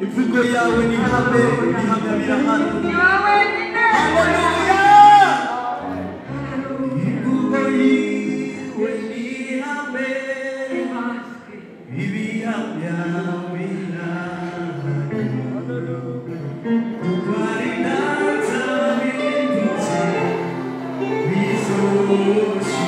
Ivugo yawe ni hame birahano. Haleluya. Ivugo yiwe ni hame ibihamya birahano. Kubarinata bindutse bizoshika.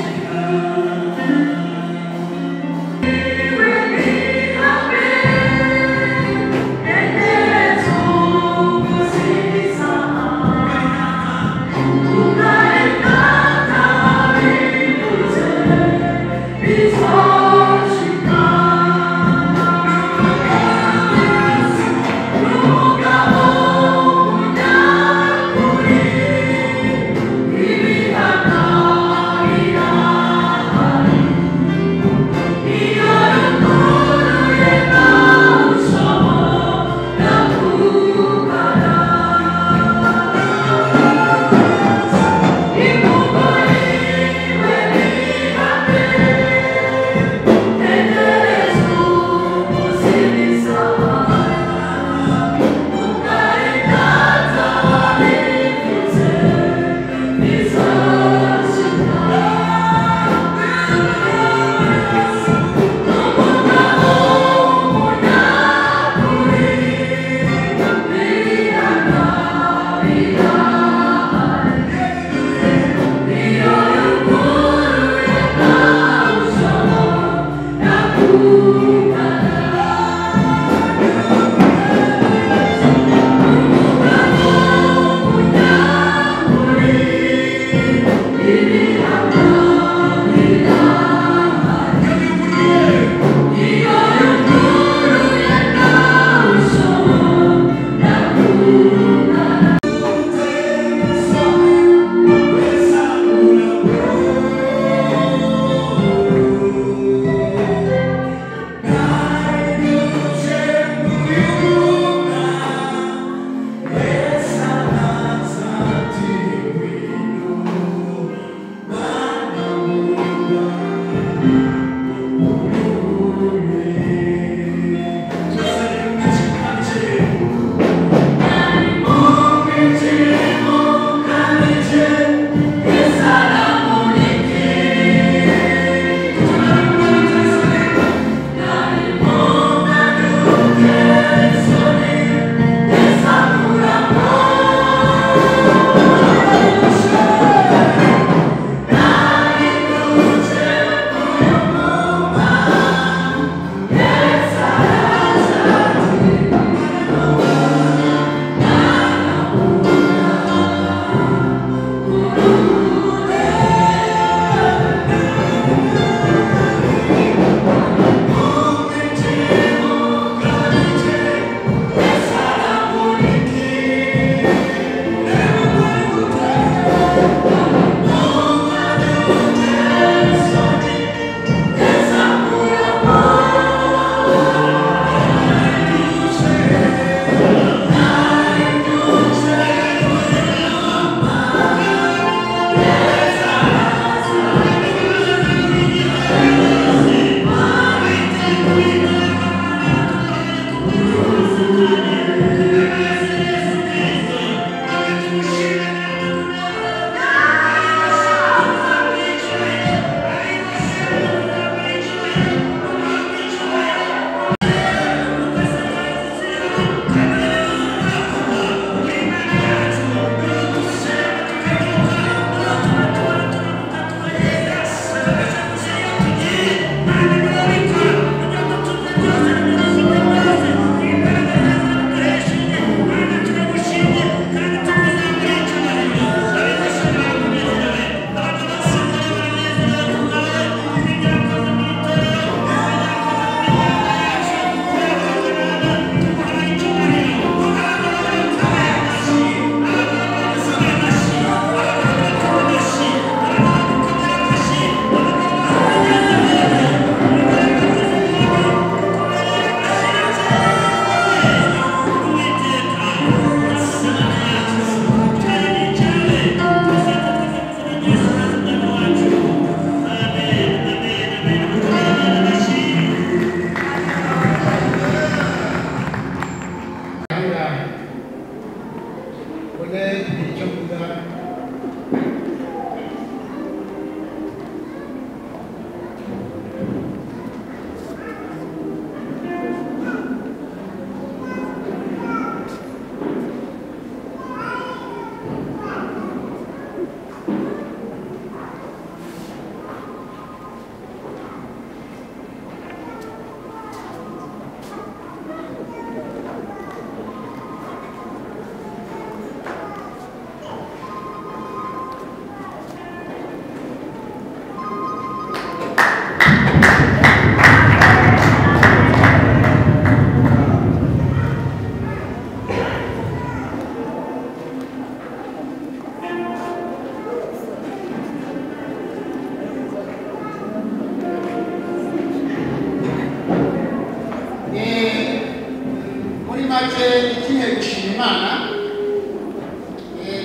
Imana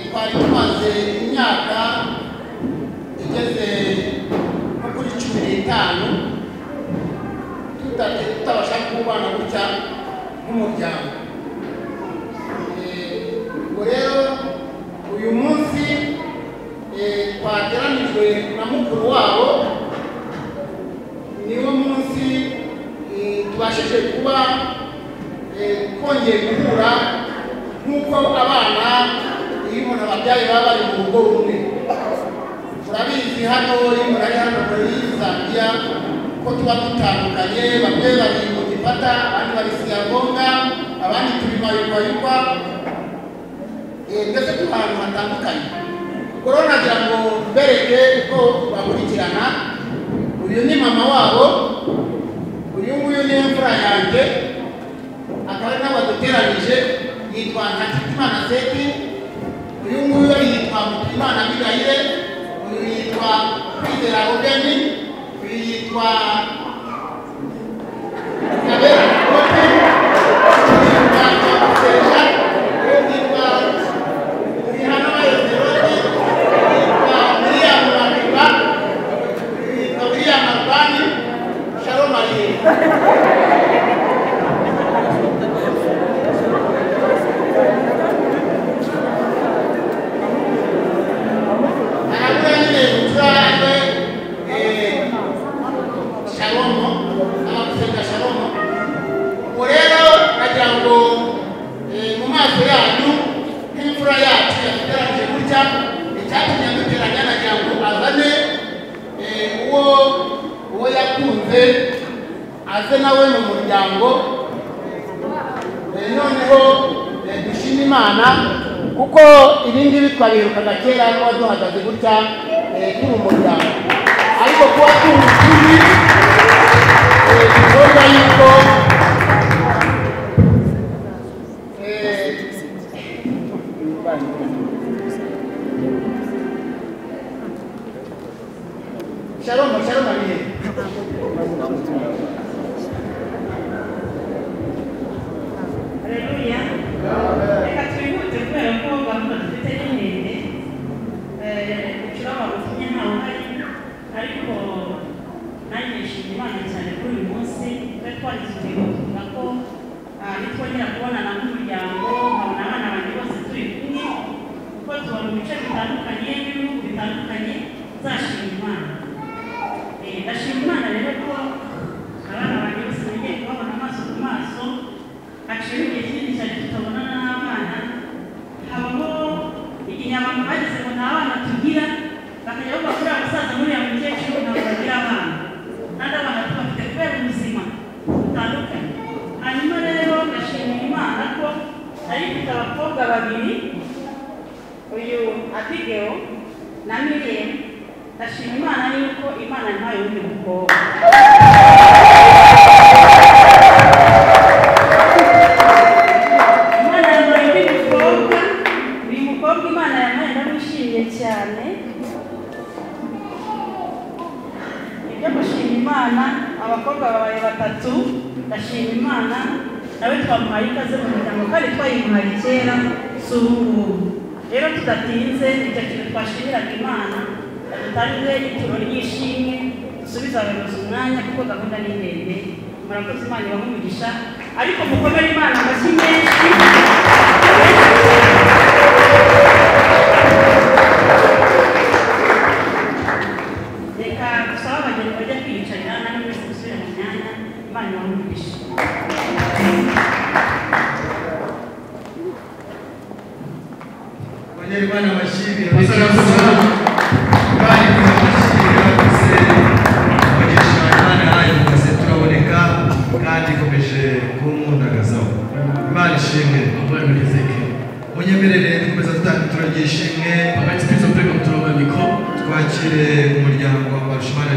twari tumaze imyaka igeze nko kuri 15 tutabasha kubana gutya nk'umuryango. Ubwo rero uyu munsi twateranijwe na mukuru wabo, niwo munsi tubashije kuba twongeye guhura nk'uko abana iyo umuntu ababyaye baba bari mu rugo rumwe. Turabizi hano iyo umuntu ari hano muri Zambia ko tuba dutandukanye, bamwe bari mu Gifata, abandi bari Siyagonga, abandi turi Mayukwayukwa, mbese turi ahantu hatandukanye. Ubwo rero nagira ngo mbereke uko bakurikirana. Uyu ni mama wabo, uyu nguyu ni imfura yanjye, akaba ari n'abaduteranije, yitwa Ntakitimana Seti, uyu nguyu yitwa Mutuyimana Bigayire, uyu yitwa Kwizera Rubeni, uyu yitwa Kabera Kote, uyu yitwa Kuseja, uyu yitwa Mihana Mayozeroti, uyu yitwa Miriam Makiba, uyu yitwa Miriam Marbani, Shalom Aliye. Aze nawe mu muryango noneho dushima Imana kuko ibindi twabirukaga kera ko duhagaze gutya turi umuryango, ariko kuba turi ukuri bivuga yuko Shalom Aliye. Haleluya. Reka twihute kubera ko gahunda dufite ni ndende. Ucurama butumye ntawe uhari, ariko nanjye nshimira Imana cyane kuri uyu munsi. Twagize intego tuvuga ko nitwongera kubonana nk'umuryango, nkabona abana banjye bose turi kumwe, kuko tuba mu bice bitandukanye n'ibihugu bitandukanye, nzashima Imana. Ndashima Imana rero ko abana banjye bose bagiye kubabona amaso ku maso, haciye igihe kinini cyane tutabonana n'abana. Habaho igihe abantu bagize ngo nta bana tugira, bakajya bavuga kuri abasaza muri ya mukecuru ntabwo bagira abana, kandi abana tubafite kubera ubuzima butandukanye. Hanyuma rero ndashimira Imana ko ari mfite abakobwa babiri, uyu Abigail na Miriam. Ndashima Imana yuko Imana ntayo undi mukobwa. Imana yampaye undi mukobwa, uyu mukobwa Imana yampaye ndamwishimiye cyane. Ibyo gushima Imana, abakobwa babaye 3, ndashima Imana nawe twamuhaye ikaze mu muryango kandi twayimuhaye kera si ubu ngubu. Rero tudatinze icyo kintu twashimiraga Imana, dutange ituro ry'ishimwe, dusubize abayobozi umwanya kuko gahunda ni ndende. Murakoze, Imana ibahe umugisha, ariko mukomere Imana amashyi menshi. Reka dusaba abageni bajya kwiyicarira, namwe mwese musubire mu myanya. Imana ibahe umugisha. Imana amashimwe bari kumashimira bose bagisha Imana yayo mukase turaboneka kandi ikomeje kumundagazaho. Imana ishimwe. Munyemerere dukomeza gutanga ituro ry'ishimwe, twakire umuryango wa Barushimana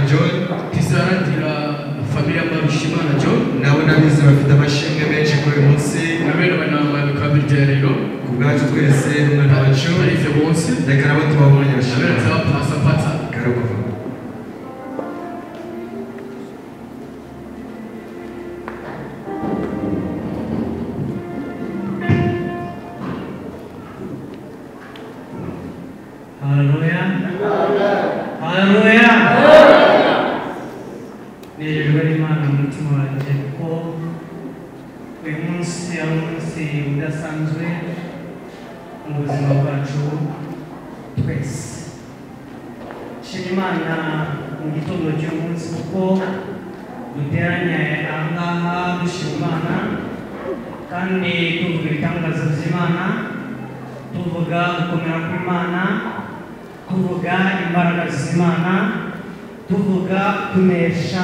John, nabo nabizi bafite amashimwe menshi kuri uyu munsi. Ku bwacu twese n'umwana wacu, reka nabo tubabonye bashimira. Karabuka. Haleluya. Nejejwe n'Imana mu mutima wanjye ko uyu munsi ari umunsi udasanzwe mu buzima bwacu twese. Nshimira Imana mu gitondo cy'uyu munsi kuko duteranye aha ngaha dushima Imana kandi tuvuga ibitangaza by'Imana, tuvuga gukomera kw'Imana, tuvuga imbaraga z'Imana, tuvuga kunesha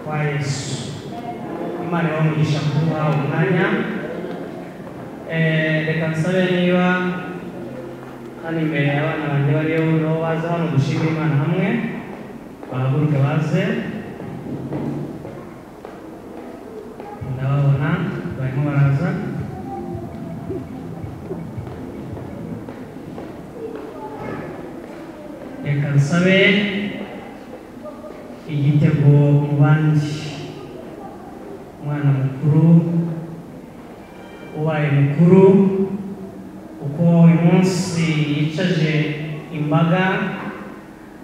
kwa Yesu. Imana ibamugisha kuduha umwanya. Reka nsabe niba hano imbere abana banjye bariyo nabo baza hano dushima Imana hamwe, bahaguruke baze. Ndababona barimo baraza. Reka nsabe igitego mu bandi, umwana mukuru ubaye mukuru uko uyu munsi yicaje imbaga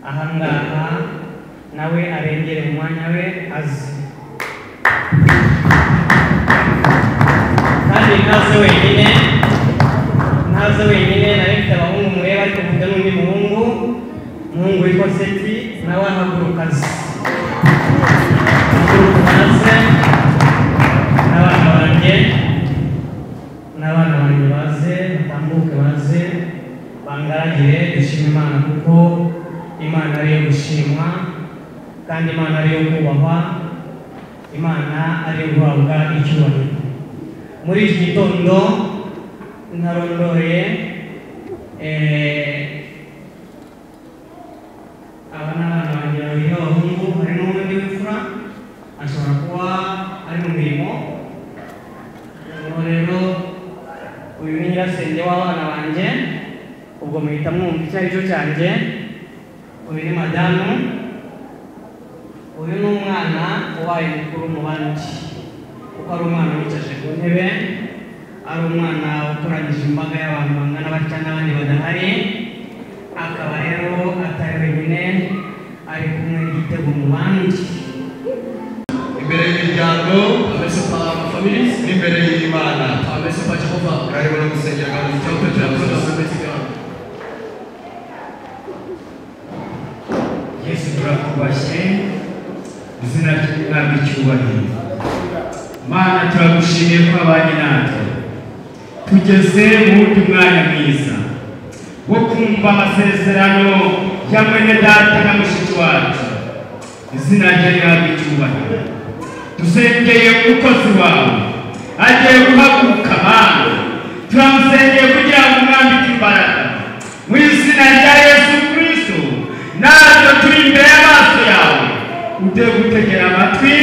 ahangaha nawe arengere mu mwanya we azi, kandi ntaze wenyine nari mfite abahungu mureba ariko mfite n'undi muhungu witwa Seti nawe ahaguruka azi, ahaguruka maze n'abana banjye baze batambuke baze bangaragire dushima Imana kuko Imana ariyo gushimwa kandi Imana ariyo kubahwa, Imana ariyo guhabwa icyubahiro. Muri iki gitondo ntarondoye aba n'abana banjye babiri b'abahungu, hari n'ubundi w'imfura ashobora kuba ari mu mirimo. Rero uyu ni nyirasenge w'abana banjye, ubwo muhita mwumva icyo ari cyo cyanjye. Uyu ni madamu, uyu ni umwana ubaye mukuru mu bandi kuko ari umwana wicaje ku ntebe, ari umwana ukoranyije imbaga y'abantu bangana batya n'abandi badahari, akaba rero atari wenyine, ari kumwe n'igitego mu bandi. Imbere y'imiryango, n'imbere y'Imana, karimo no gusengera kandi Yesu turakubashye, izina ry'Umwami cyubahiro. Mana turagushimiye ko abanye natwe, tugeze mu wundi mwanya mwiza wo kumva amasezerano ya mwene data na mushiki wacu. Izina rye rihabwe icyubahiro. Dusengeye umukozi wawe agiye guhaguruka, Mana turamusengeye kugira ngo umwambike imbaraga mu izina rya Yesu Kristo. Natwe turi imbere y'amaso yawe, ugiye gutegera amatwi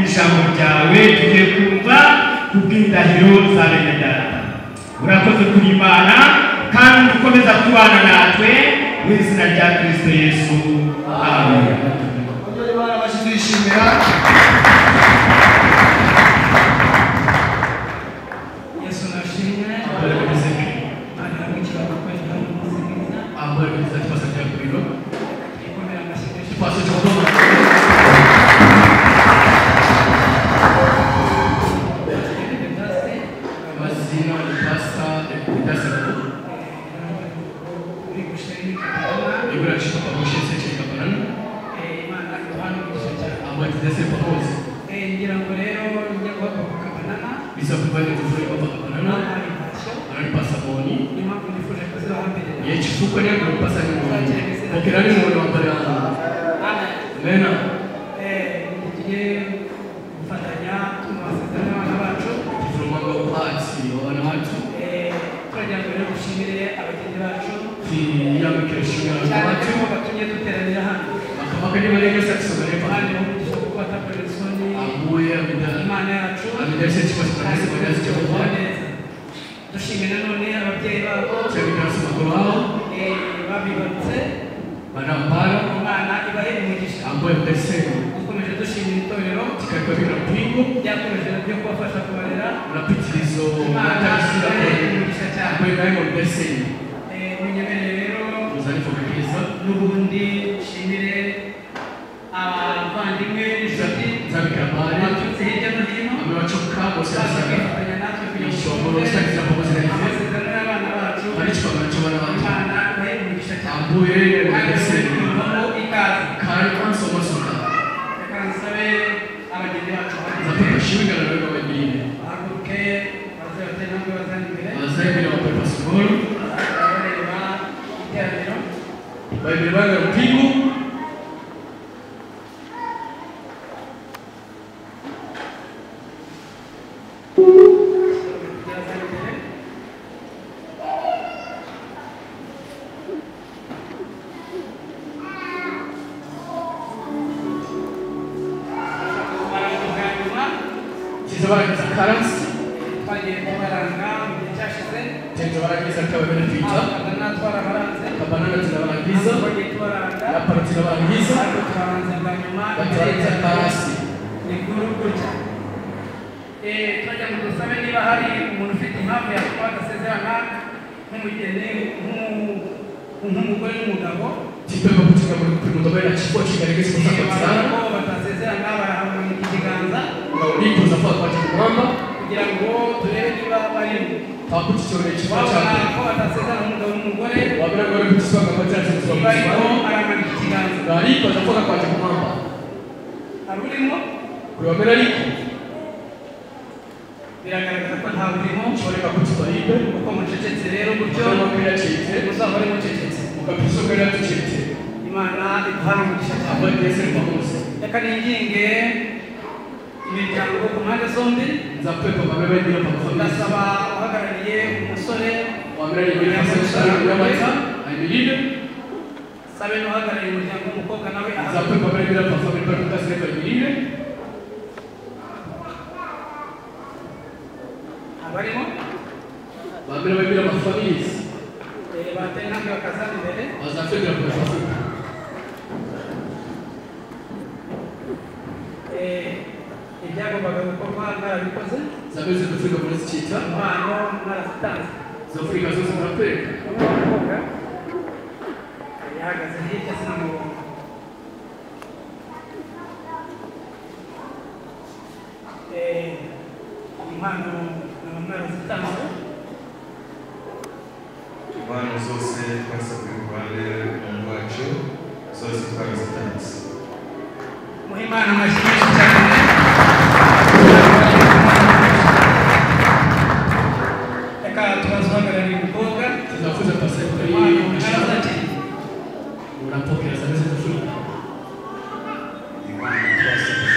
ijambo ryawe tugiye kumva kubw'indahiro za bene data. Urakoze kuri Imana kandi ukomeza kubana natwe mu izina rya Kristo Yesu, amen. Yesu nashimwe, ngira ngo rero njya guhaguruka banana bisa kufanya kuzuri kwa banana ananipasa boni impamvu nifuje kuzibaha mbere yechifuko ni ananipasa ni okirani mwono wambale amena tugiye gufatanya mu masezerano y'abana bacu, kifurumanga upatsi wabana watu turagira ngo rero dushimire abagenzi bacu kiyamikesho cyane watu ko batumye duteranira hano, makamaka ni malenge sakisoganepa kandi umugisha wo kubatakorera isoni abuye amida Imana yacu amidashe chikwa chikanisi kwa nasi cha kuba kuwa neza. Dushimira none ababyeyi babo chabikanasi makuru hao babibarutse, banambara Imana ibahe umugisha. ambaye mdeseni Dukomeje dushimira itorero tikakwa bina mpingo ryakomeje byo kubafasha kubarera, unapitilizo Imana matarisira ibahe kwa umugisha cyane. ambaye naimo mdeseni Munyemerere rero muzanifu kabisa n'ubundi nshimire abavandimwe n'inshuti z'abikramari baturutse hirya no hino amewachoka bose baza basanga kwifatanya natwe kugira ngo ishobora gusangiza amakosa yawe amasezerano y'abana bacu ari kibagana cy'abana bacu Imana nayo umugisha cyane ambuye kandi wese yumvamo ikaze kandi ansoma soka reka nsabe abagenzi bacu zapata shirika na wewe wengine bahaguruke baze bateye intambwe bazana imbere bazayibira wa pepa siporo bareba iteraniro bayibira banga rupigo Zabarangiza karansi twagiye kubaranga mu gihe cyashize zabarangiza kababena twita abana twarabaranze kabanana zinabarangiza twagiye tubaranga na parati zinabarangiza ariko twaranze bwa nyuma batarangiza karansi ni kuri gutya turajya mu dusabe niba hari umuntu ufite impamvu yakora agasezerana nk'umugeni nk'umugore n'umugabo tipema kutika mudobera na chifua chikarigesi kusapatirana ko batasezerana barahabwa ikiganza na ulipo zafaa kwa chikumamba kugira ngo turebe niba barimo takuti chone chifua wabona chake ko batasezerana umugabo n'umugore wabira gore kutiswa kwa chache niba tuwa ariko mzima aramanika ikiganza na alipo zafaa kwa chikumamba hari urimo kuwamera liko biragaragara ko nta burimo choneka kutiswa ibe kuko mucecetse rero gutyo Choma kwila chete muzahore mucecetse mukapiso kwila tuchete imana iduhana umugisha cyane Abadi yese mpamuzi reka ninginge imiryango ku mpande zombi za pepo mabeba indira pamuzi ndasaba uhagarariye umusore wamera liko sana yamata aimilide sabe n'uhagarariye umuryango w'umukobwa nawe za ahagarariye pepo mabeba indira pamuzi pepo kasi nefa aimilide abarimo wamera wabira mafamilis bateye intambwe bakazana imbere wazafedera kwa pafuka ibyagombaga gukorwa mwarabikoze zabeze kufika muri zicita impano mwarazitanze zafurika zose murapeka umukobwa yahagaze hirya sinamubona impano mwarazitanze impano zose twasabwe ku ruhande rw'umuntu wacu zose twarazitanze muhe imana amashyi menshi cyane reka tubaze uhagarariye umukobwa tunafuza pasai kwa impano hii araza ati unapokea zabeze kufika impano twasabwe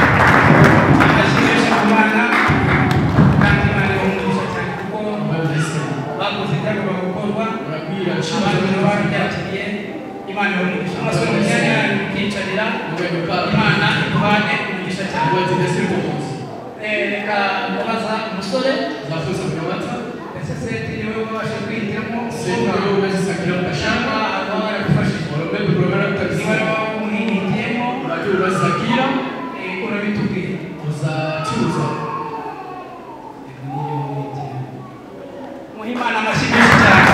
amashyi menshi ku bana kandi imana ibamugisha cyane kuko ambayo nasema bakoze ibyagombaga gukorwa unabwira abantu chini babyakiriye imana ibamugisha amasore mu myanya yanyu mukicarira imana iduhane umugisha cyane Abadi yese mpamuzi reka kubaza umusore zafuza kunamata ese seti niwe wabasha kwihitiramo sema umukobwa wewe unazisakira cyangwa mkashamba akaba yaragufashije wanabebu programu niba kabisa wamuhihitiyemo unajua unazisakira urabitubwira uzachuza muhe imana amashyi menshi cyane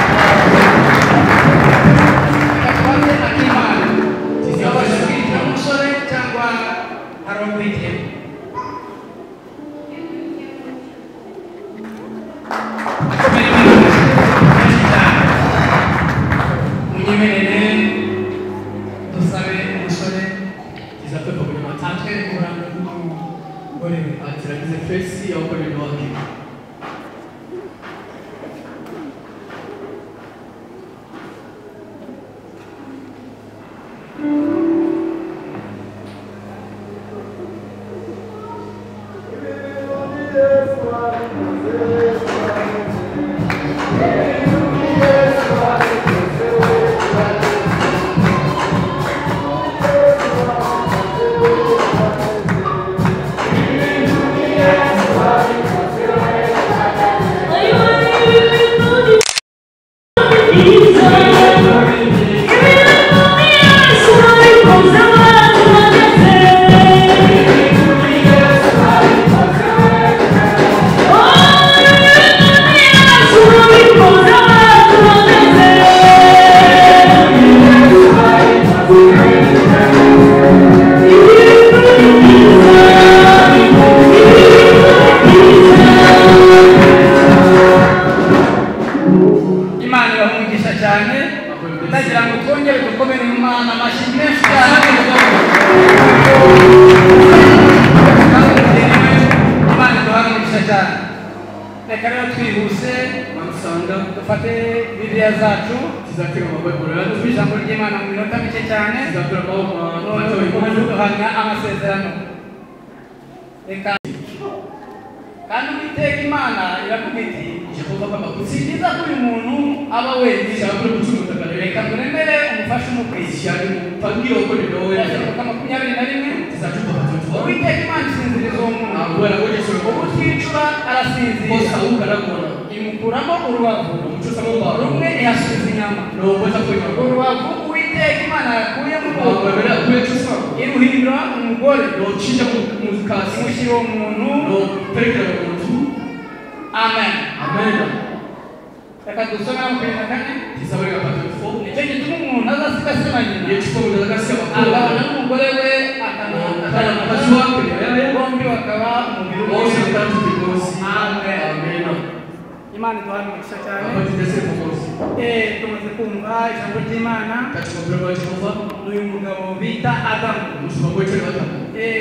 reka tubaze akimana wabasha kwihitiramo umusore cyangwa hari uwaguhitiyemo munyemerere dusabe umusore kizapepa kwenye matatu atwereke uburanga bw'umugore we atiragize fesi au kwa neno wake Imana ibahungisha cyane ndagira ngo twongere dukomere Imana amashyi menshi cyane Imana iduhungisha cyane reka rero twihuse manusanga dufate Bibiliya zacu tizakira amabwiriza ijambo ry'Imana mu minota mike cyane tizakira duhamya amasezerano reka kandi Uwiteka Imana iravuga iti si byiza ko uyu muntu aba wenyine reka turemere umufashe umukwiye Luka 21 Uwiteka Imana isinziriza uwo muntu ubuticura arasinzira imukuramo urubavu rumwe ihasubiza inyama urubavu Uwiteka Imana yakuyemo iruhindura umugore imushyira uwo muntu amen reka dusome mu 24 nicyo gituma umuntu azasiga se na nyina akabana n'umugore we bombi bakaba umubiri amen Imana iduhamisha cyane tumaze kumva ijambo ry'Imana n'uyu mugabo bita Adamu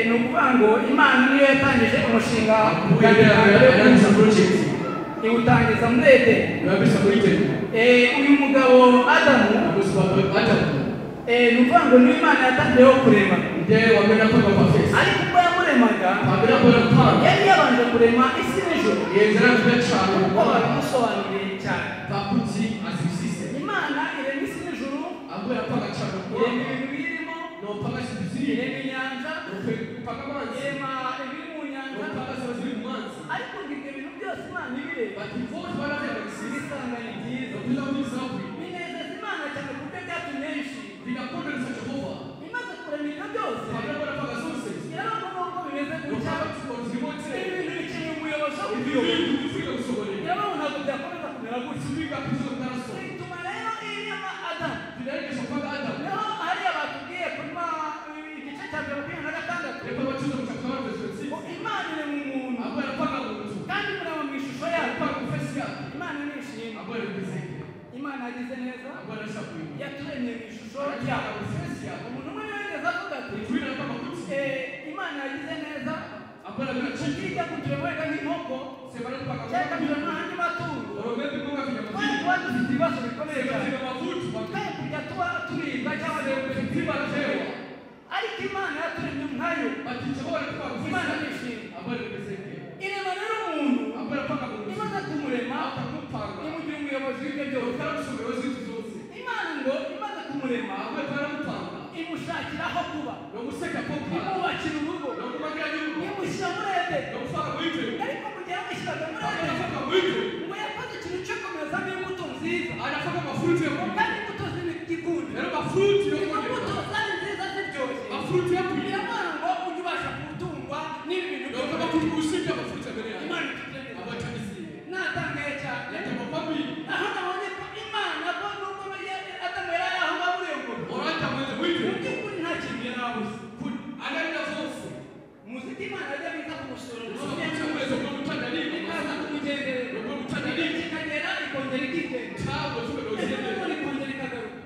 ni ukuvuga ngo Imana niyo yatangije umushinga iwutangiza muri Edeni uyu mugabo Adamu ni ukuvuga ngo niyo Imana yatangiyeho kurema ariko ubwo yamuremaga yari yabanje kurema isi n'ijuru kuko babimusobanuriye cyane Imana irema isi n'ijuru irema ibintu birimo irema inyanja irema ibiri mu nyanja ariko ngo ibyo bintu byose Imana ibireba ibisanga ni byiza binezeza Imana cyane ku buryo byatumye yishima imaze kurema ibyo byose iravuga ko bimeze gutya ibintu bikeneye umuyobozi wo kubiyobora iravuga ntabwo byakomeza kumera gutya bituma rero irema Adamu niho hariya batubwiye kurima igice cya 26 Imana irema umuntu kandi mureba mu ishusho yayo Imana nishima Imana yagize neza yaturemye mu ishusho yayo umuntu umwe yageze avuga ati Imana yagize neza ijya kuturemera nk'inkoko cyangwa kuturemera n'andi matungo kandi tuba dufite ibibazo bikomeye cyane kandi kujya tuba turibwa cyangwa ariko Imana yaturemye nkayo Imana nishima irema rero umuntu imaze kumurema imugira umuyobozi w'ibyo byose Imana ngo imaze kumurema imushakira aho kuba imubakira urugo imushyira muri Edeni ariko mu gihe yamushyiraga muri Edeni ngo yakoze ikintu cyo komezamo imbuto nziza kandi imbuto z'igikundi imbuto zari nziza ziryoshye iravuga ngo ujye ubasha gutungwa n'ibi bintu Imana natangaye cyane aho nabonye ko Imana ko nubwo Adamu yari aho ngaburiye ngo mu by'ukuri nta kintu yari abuze muzi ko Imana ajya bita kumusura ikaza kumugenderera ikagera ikongera ikigenda ikongera ikagaruka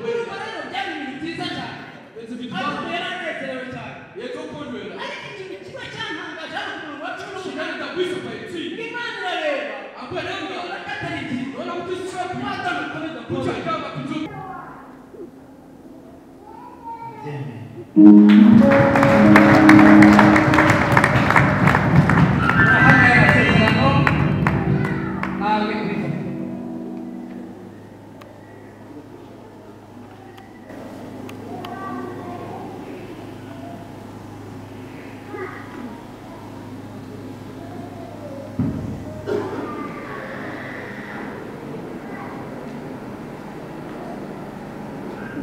urumva rero byari ibintu byiza cyane Adamu yari anezerewe cyane ariko ikintu kiba cyantangaje ari umuntu wacu n'umunani Imana irareba atari ikintu Adamu akomeza kuba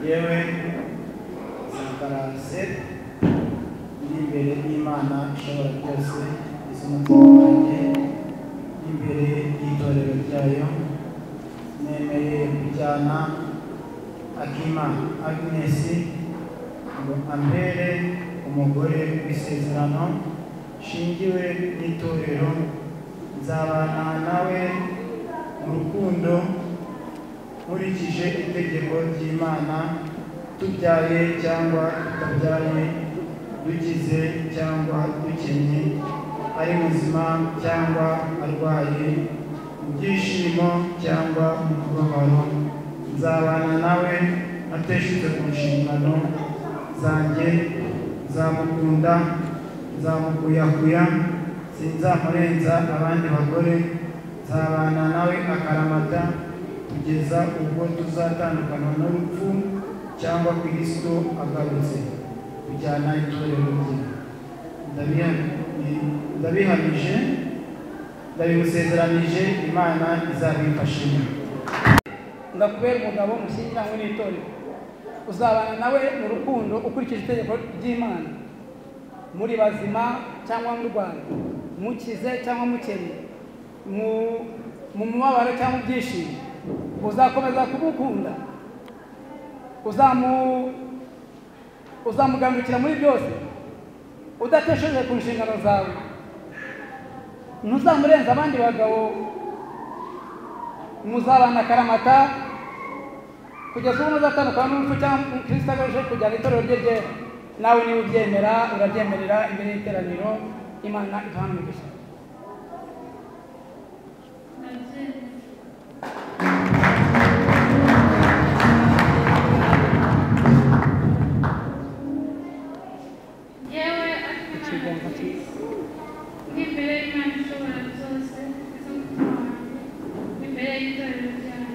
yewe Sakarase iri imbere y'Imana ishobora byose iz'umutima wanjye imbere y'itorero ryayo nemeye kujyana Akima Agnes ngo ambere umugore w'isezerano shingiwe n'itorero nzabana nawe mu rukundo nkurikije itegeko ry'Imana, tubyaye cyangwa tutabyaye, dukize cyangwa dukennye, ari muzima cyangwa arwaye, mu byishimo cyangwa mu mubabaro, nzabana nawe ateshutse ku nshingano zanjye, nzamukunda, nzamukuyakuya, sinzamurenza abandi bagore, nzabana nawe akaramata kugeza ubwo tuzatandukana n'urupfu cyangwa Kristo agarutse kujyana itorero rye. Ndabihamije, ndabimusezeranije, Imana izabimfashije. Ndakubera umugabo mushyingiranywe n'itorero, uzabana nawe mu rukundo ukurikije itegeko ry'Imana, muri bazima cyangwa murwaye, mukize cyangwa mukennye, mu mubabaro cyangwa mu byishimo, uzakomeza kumukunda, uzamugandukira muri byose, udatesheje ku nshingano zawe, ntuzamurenza abandi bagabo, muzabana akaramata kugeza ubwo muzatandukana n'urupfu cyangwa Kristo agarutse kujyana itorero rye ryera. Nawe niba ubyemera urabyemerera imbere y'iteraniro. Imana iduhane umugisha. yewe ikiganza cyiza n'imbere y'Imana ishobora byose iz'umutima wanjye, n'imbere y'itorero ryawe,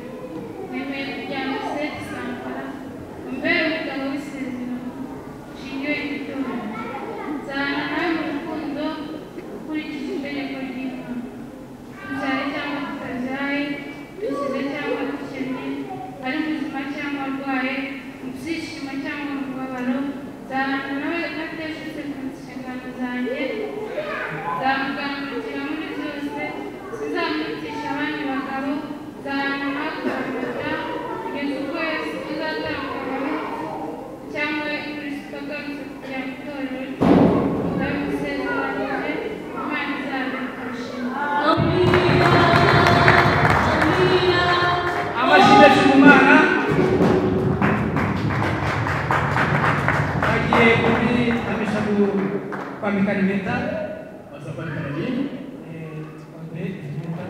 nemeye kujyana Seti Sankara umbere umugabo w'isezerano nshingiwe itorero, nzabana nawe mu rukundo ukurikije itegeko ry'Imana, tubyaye cyangwa tutabyaye, dukize cyangwa dukennye, ari muzima cyangwa arwaye, mu byishimo cyangwa mu mubabaro, nzabana nawe ateshutse ku nshingano zanjye, nzamugandukira muri byose, sinzamurutisha abandi bagabo, nzabana nawe akaramata kugeza ubwo Yesu tuzatandukana n'urupfu cyangwa Kristo agarutse kujya mu itorero rye. Ndabimusezeranije, Imana izabimfashije. Amashyi menshi mu Mana. Bagiye kubiamisha kwambikana impeta, baza kwambikana nini? Twambaye impeta.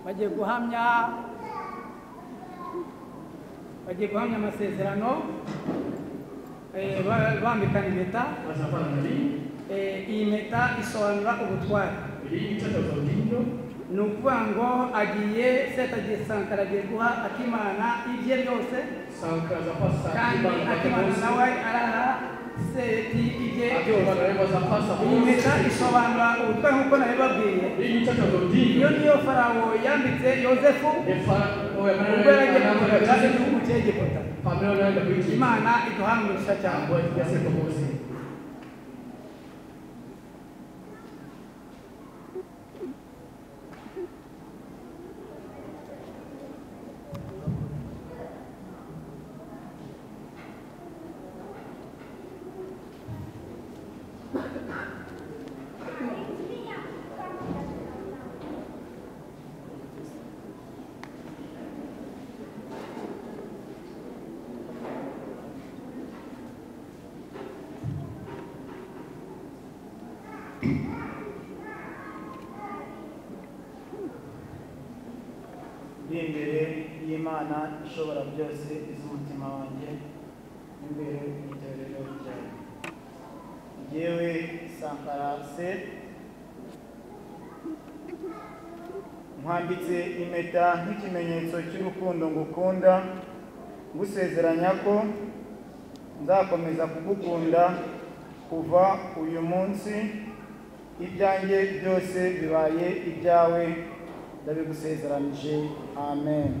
Bagiye guhamya amasezerano, bambikana impeta. Iyi mpeta isobanura ubutware. Ni ukuvuga ngo Seti Sankara agiye guha Akimana ibye byose, kandi Akimana nawe araha Seti ibye byose. Iyi mpeta isobanura ubutware nk'uko nabibabwiye. Iyo niyo Farawo yambitse Yozefu ubwo yaragiye kugaragara igihugu cy'Egiputa. Imana iduhane umugisha cyane. imbere y'Imana ishobora byose iz'umutima wanjye, imbere y'itorero ryawe. Yewe Sankara Seti, nkwambitse impeta nk'ikimenyetso cy'urukundo ngukunda, ngusezeranya ko nzakomeza kugukunda kuva uyu munsi, ibyanjye byose bibaye ibyawe, ndabigusezeranije. Amen.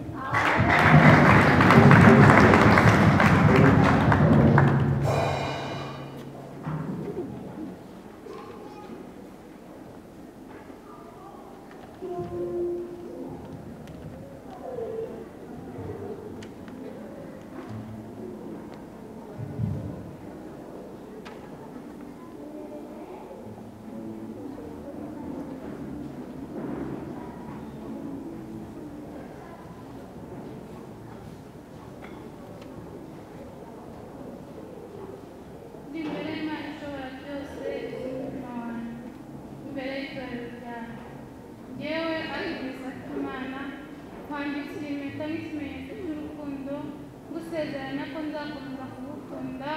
ndagusezeranya ko nzakomeza kugukunda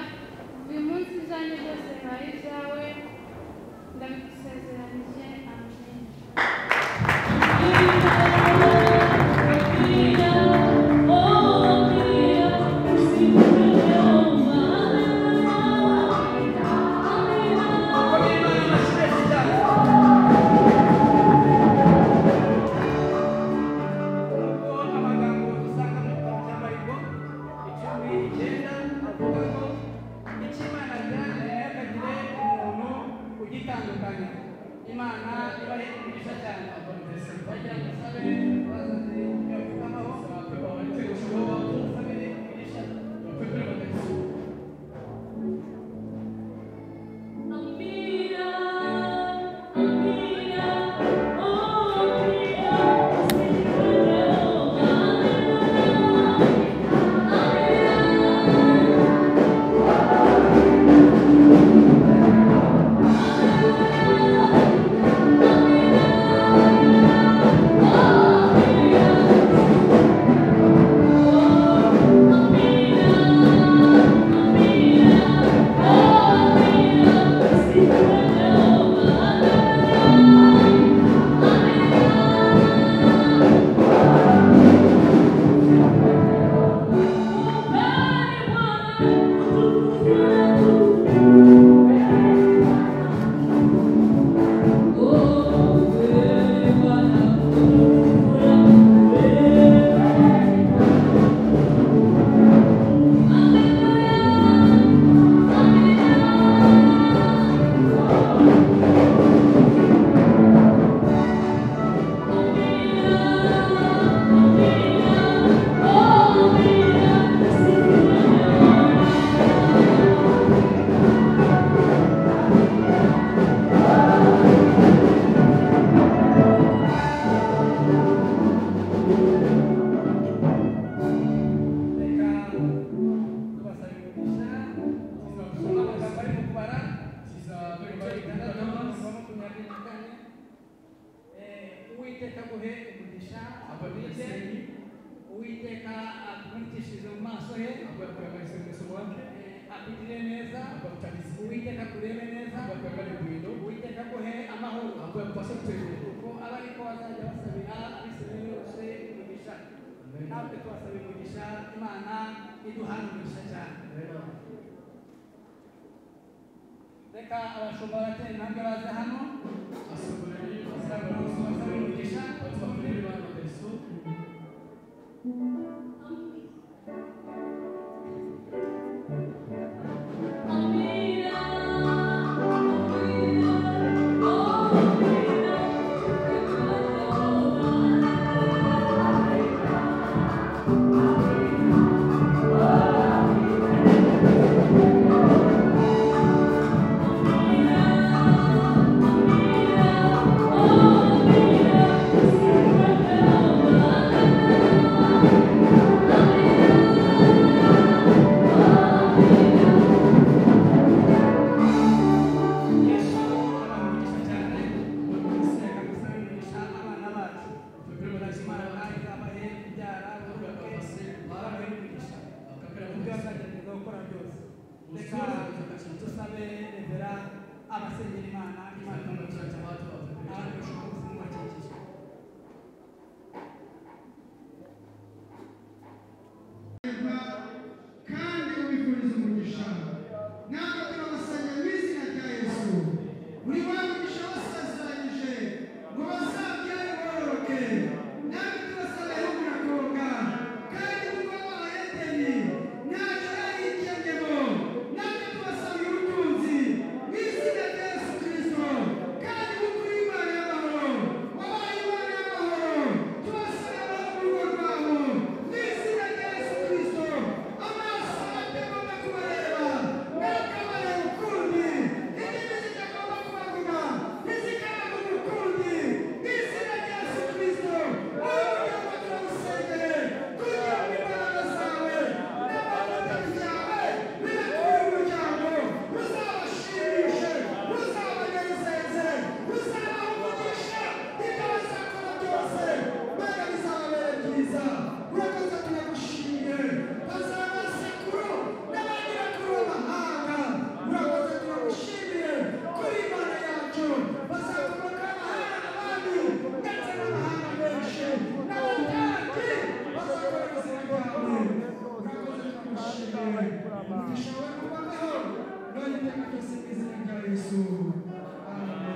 uyu munsi izanjye byose bibaye ibyawe ndabigusezeranyije amen. Imana ibahe umugisha cyane bagira ngo sabe bazaze yakamaho sabe umugisha Uwiteka guhe umugisha Uwiteka akumurikishije mu maso he akugire neza Uwiteka kurebe neza Uwiteka guhe amahoro kuko aba ariko bazajya basabira abisirayeli bose umugisha natwe tubasabira umugisha Imana iduhana umugisha cyane. Reka abashumba batera intambwe baze hano basabira umugisha Yesu. Amen.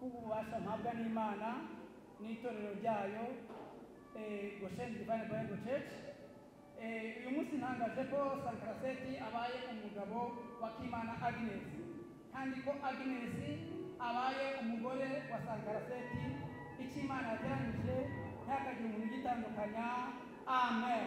ububasha mpabwa n'Imana n'itorero ryayo Goshen Divine Bible Church. Uyu munsi ntangaje ko Sankaraseti abaye umugabo wa Kimana Agnes, kandi ko Agnes abaye umugore wa Sankaraseti. Icyo Imana yateranije ntihakagire umuntu ugitandukanya. Amen.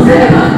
Yeah.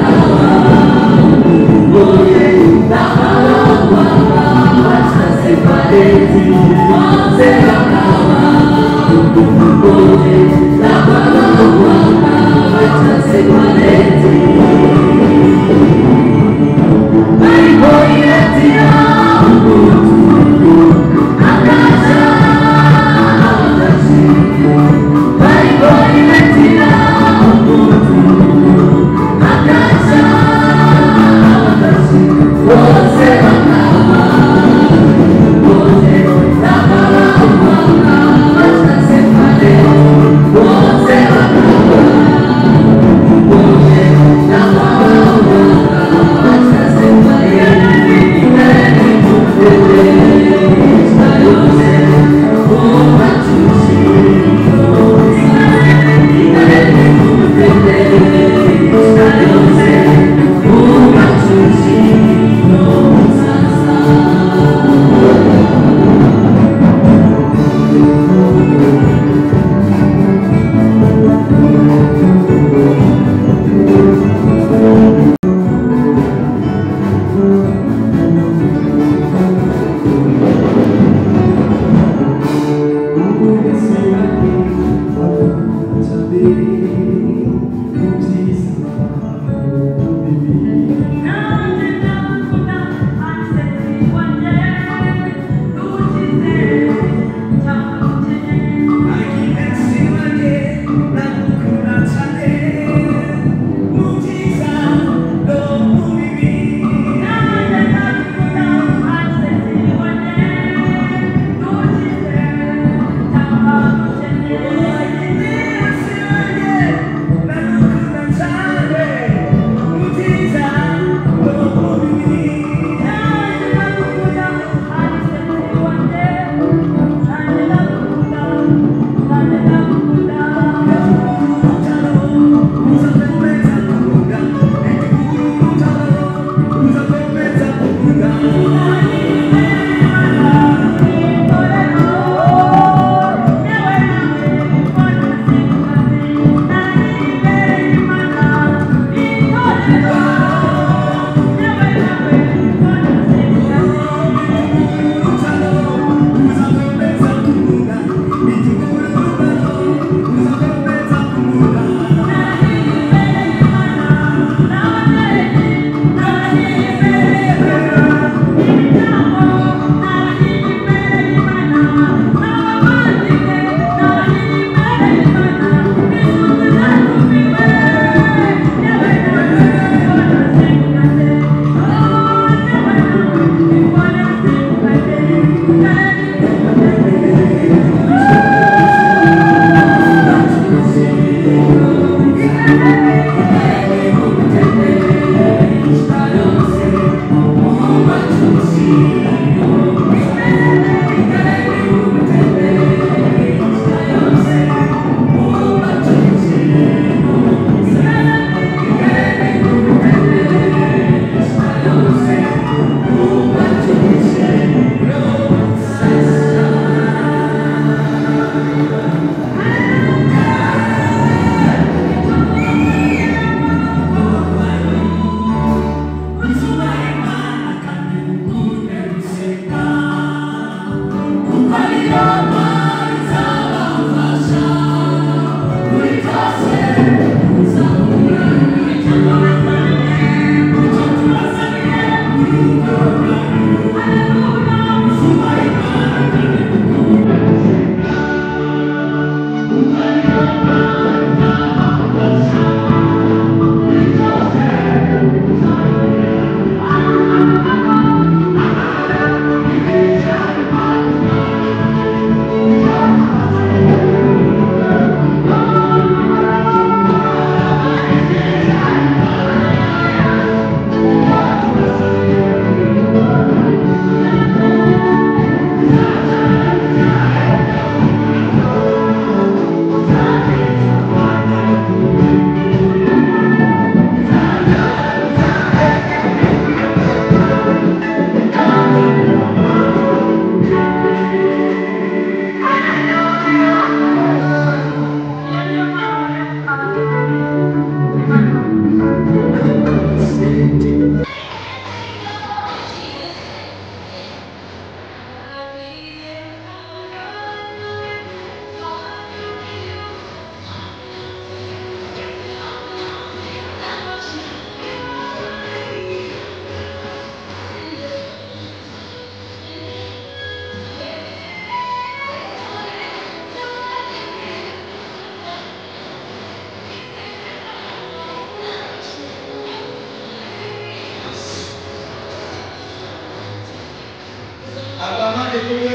abandi kumwe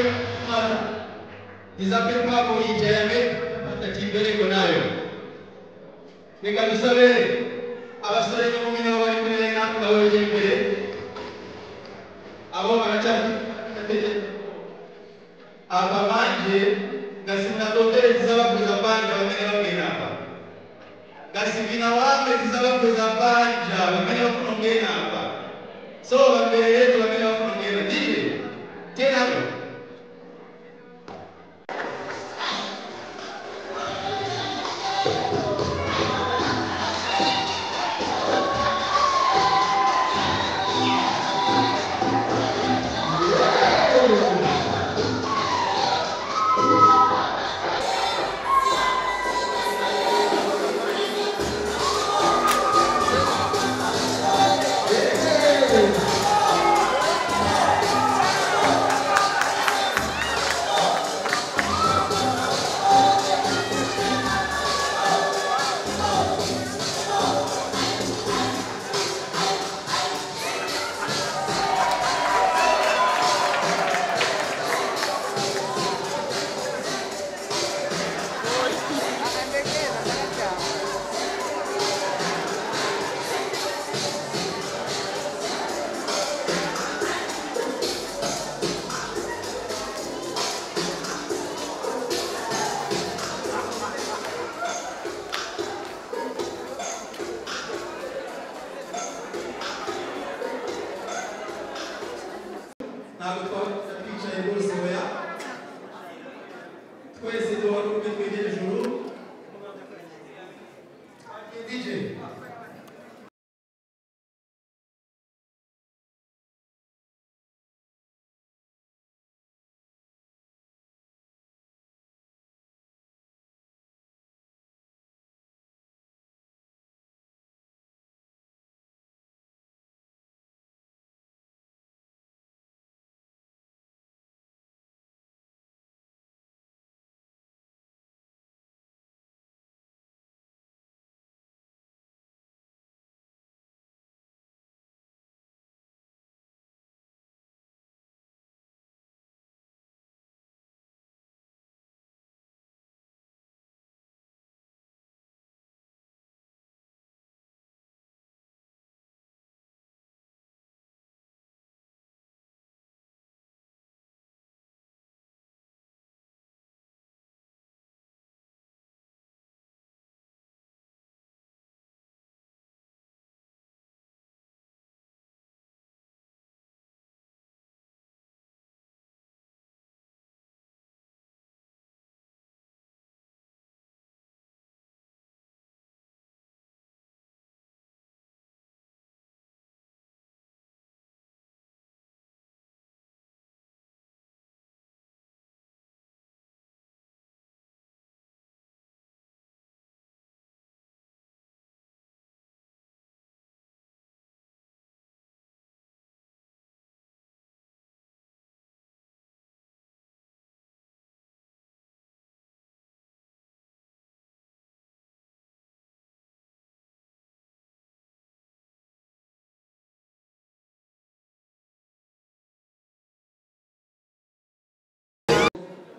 Mana izape kwako ijembe atakimbere nayo reka dusabe abasore n'inkumi nabo bari muri rena nabo bajembere abo baracyari aba banje gasina dotore zisaba kuza banja bamene bamwe hapa gasivina wame zisaba kuza banja bamene bakunongena hapa so bambere yetu bamene bakunongena ndiye tena hapo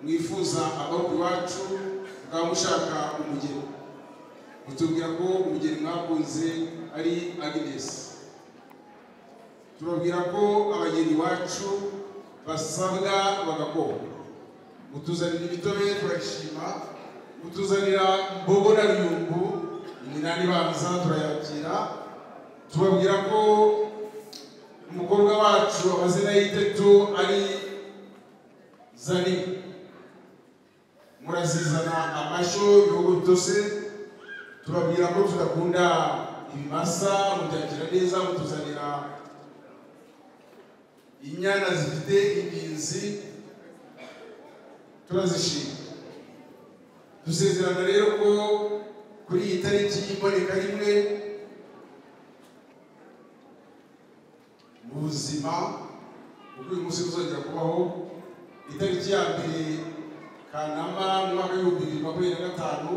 mwifuza amaboko iwacu mukaba mushaka umugeni mutubwira ko umugeni mwakunze ari Agnes turabwira ko abageni iwacu basabwa bagakora mutuzanira imitobe turashima mutuzanira mbogo na ruyumbu iminani banza turayakira tubabwira ko umukobwa wacu amazina y'itetu ari Zani murazizana amasho ibihugu byose tubabwira ko tudakunda ibimasa mutakira neza mutuzanira inyana zifite iminzi turazishima dusezerana rero ko kuri iyi tariki y'iboneka rimwe mu buzima uko uyu munsi uzongera kubaho itariki ya mbere Kanama mu mwaka w'ibihumbi bibiri na makumyabiri na gatanu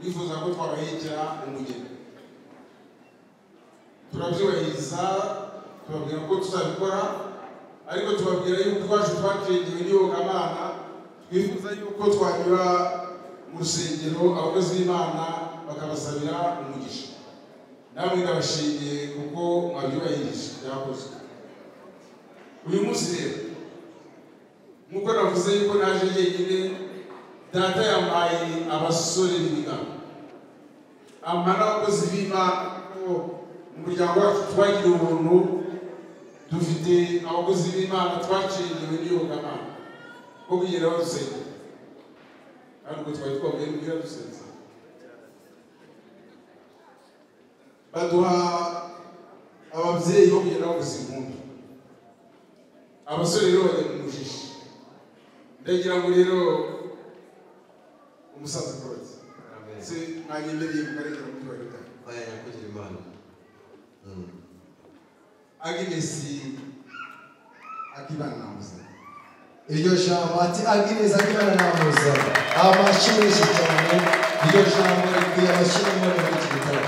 nifuza ko twabahekera umugeni turabyubahiriza tubabwira ko tuzabikora ariko tubabwira yuko twaje twacengewe n'iyobokamana twifuza yuko twanyura mu rusengero abakozi b'Imana bakabasabira umugisha. Namwe ndabashimiye kuko mwabyubahirije byakozwe. Uyu munsi rero nk'uko navuze yuko naje yenyine, data yampaye abasore b'ibigabo, ampa n'abakozi b'Imana ko mu muryango wacu twagira ubuntu, dufite abakozi b'Imana twacengewe n'iyobokamana ko kugenda badusengera kandi ubwo twari twabwiye n'ubwira dusengera. Baduha ababyeyi bo kugenda bavuza impundu, abasore rero bajya mu mujiji. Ndagira ngo rero umusaza Claude se mwanyemereye mukarengera mu cyubahiro cyawe. Aya nyakugira Imana. Agnes Akibana namuza. Iryo jambo ati Agnes Akibana namuza. Amashimisha cyane. Iryo jambo rikwiye amashimwe muri iki gitabo.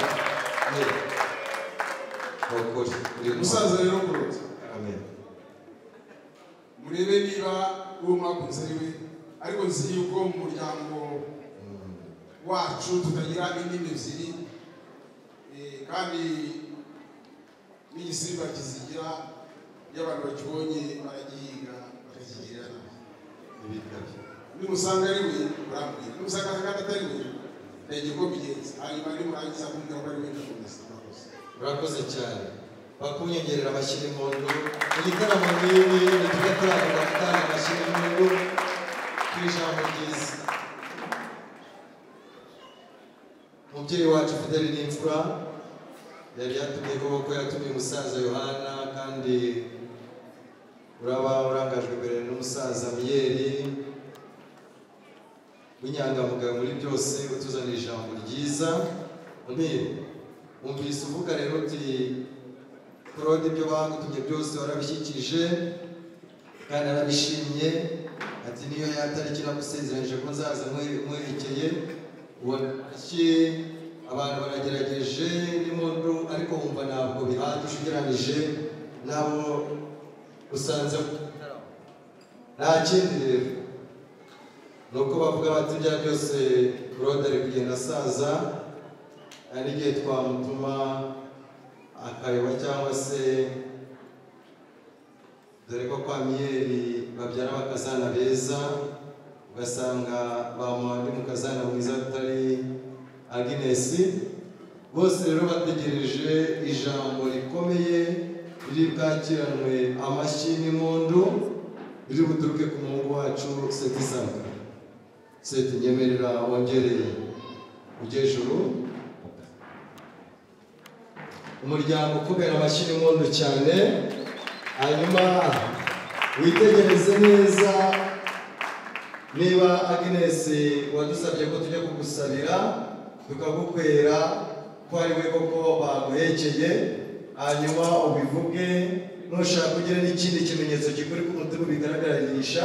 Umusaza rero Claude. Amen. Murebe niba uwo mwakunze ari we, ariko nzi yuko mu muryango wacu tutagira indimi ebyiri, kandi n'igisimba kizigira iyo abantu bakibonye baragihinga bakakigirira nabi. Nimusanga ari we urambwira, nimusanga kandi atari we ndagiye ko bigenze, hanyuma nimurangiza kumbwira ko ari we ndakomeza. Murakoze cyane. Bakunyongerera amashyi y'impundu. Igitaramo nk'ibi nitujya turangira gutanga amashyi y'impundu ku ijambo ryiza. Umubyeyi wacu Fideli n'imfura yari yatubwiye ko yatumiye umusaza Yohana, kandi uraba urangajwe imbere n'umusaza Miyeri w'inyangamugayo muri byose, utuzanira ijambo ryiza. Umvise uvuga rero uti Claude, ibyo bagutumye byose warabishyikije kandi arabishimye, ati niyo yatariki nagusezeranije ko nzaza nkwerekeye. Abantu baragerageje n'impundu, ariko wumva ntabwo bihagije ugereranije nabo usanze. Nta kindi rero ni uko bavuga bati ibya byose Claude ari kugenda asaza, hari igihe twamutuma akayoba cyangwa se dore ko kwa Miyeri babyara bakazana beza, ugasanga bamuha undi mukazana mwiza utari Agnes. Bose rero bategereje ijambo rikomeye riri bwakiranwe amashyi n'impundu, riri buturuke ku muhungu wacu Seti Sankara. Seti, nyemerera wongereye ujye ejuru. Umuryango kubera amashyi n'impundu cyane, hanyuma witegereze neza niba Agnes wadusabye ko tujya kugusabira tukagukwera ko ari we koko baguhekeye, hanyuma ubivuge. Nushaka kugira n'ikindi kimenyetso kikuri ku mutima bigaragararisha,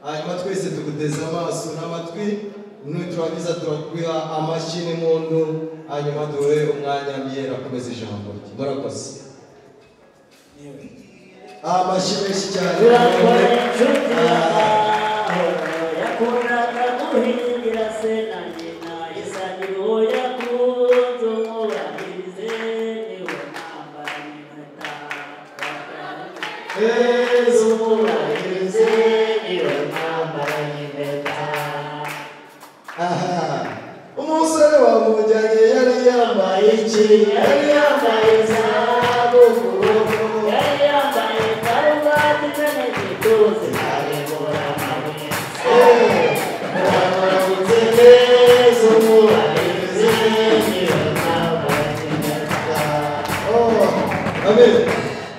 hanyuma twese tuguteze amaso n'amatwi, nuturangiza turaguha amashyi n'impundu, hanyuma duhe umwanya Miyeri akomeza ijambo rye. Murakoze. Amashyi menshi cyane. yakundaga guhingira se na nyina isangiro yakunze umubahirize niwe mwambara n'impeta umubahirize niwe mwambara n'impeta. Umusore wamujyanye yari yambaye iki? Yari yambaye zahabu ku ruhu, yari yambaye karuvati imenetse ituze arembura amabuye. Muramutse neza umubahirize niwe mwambara n'impeta. Amen.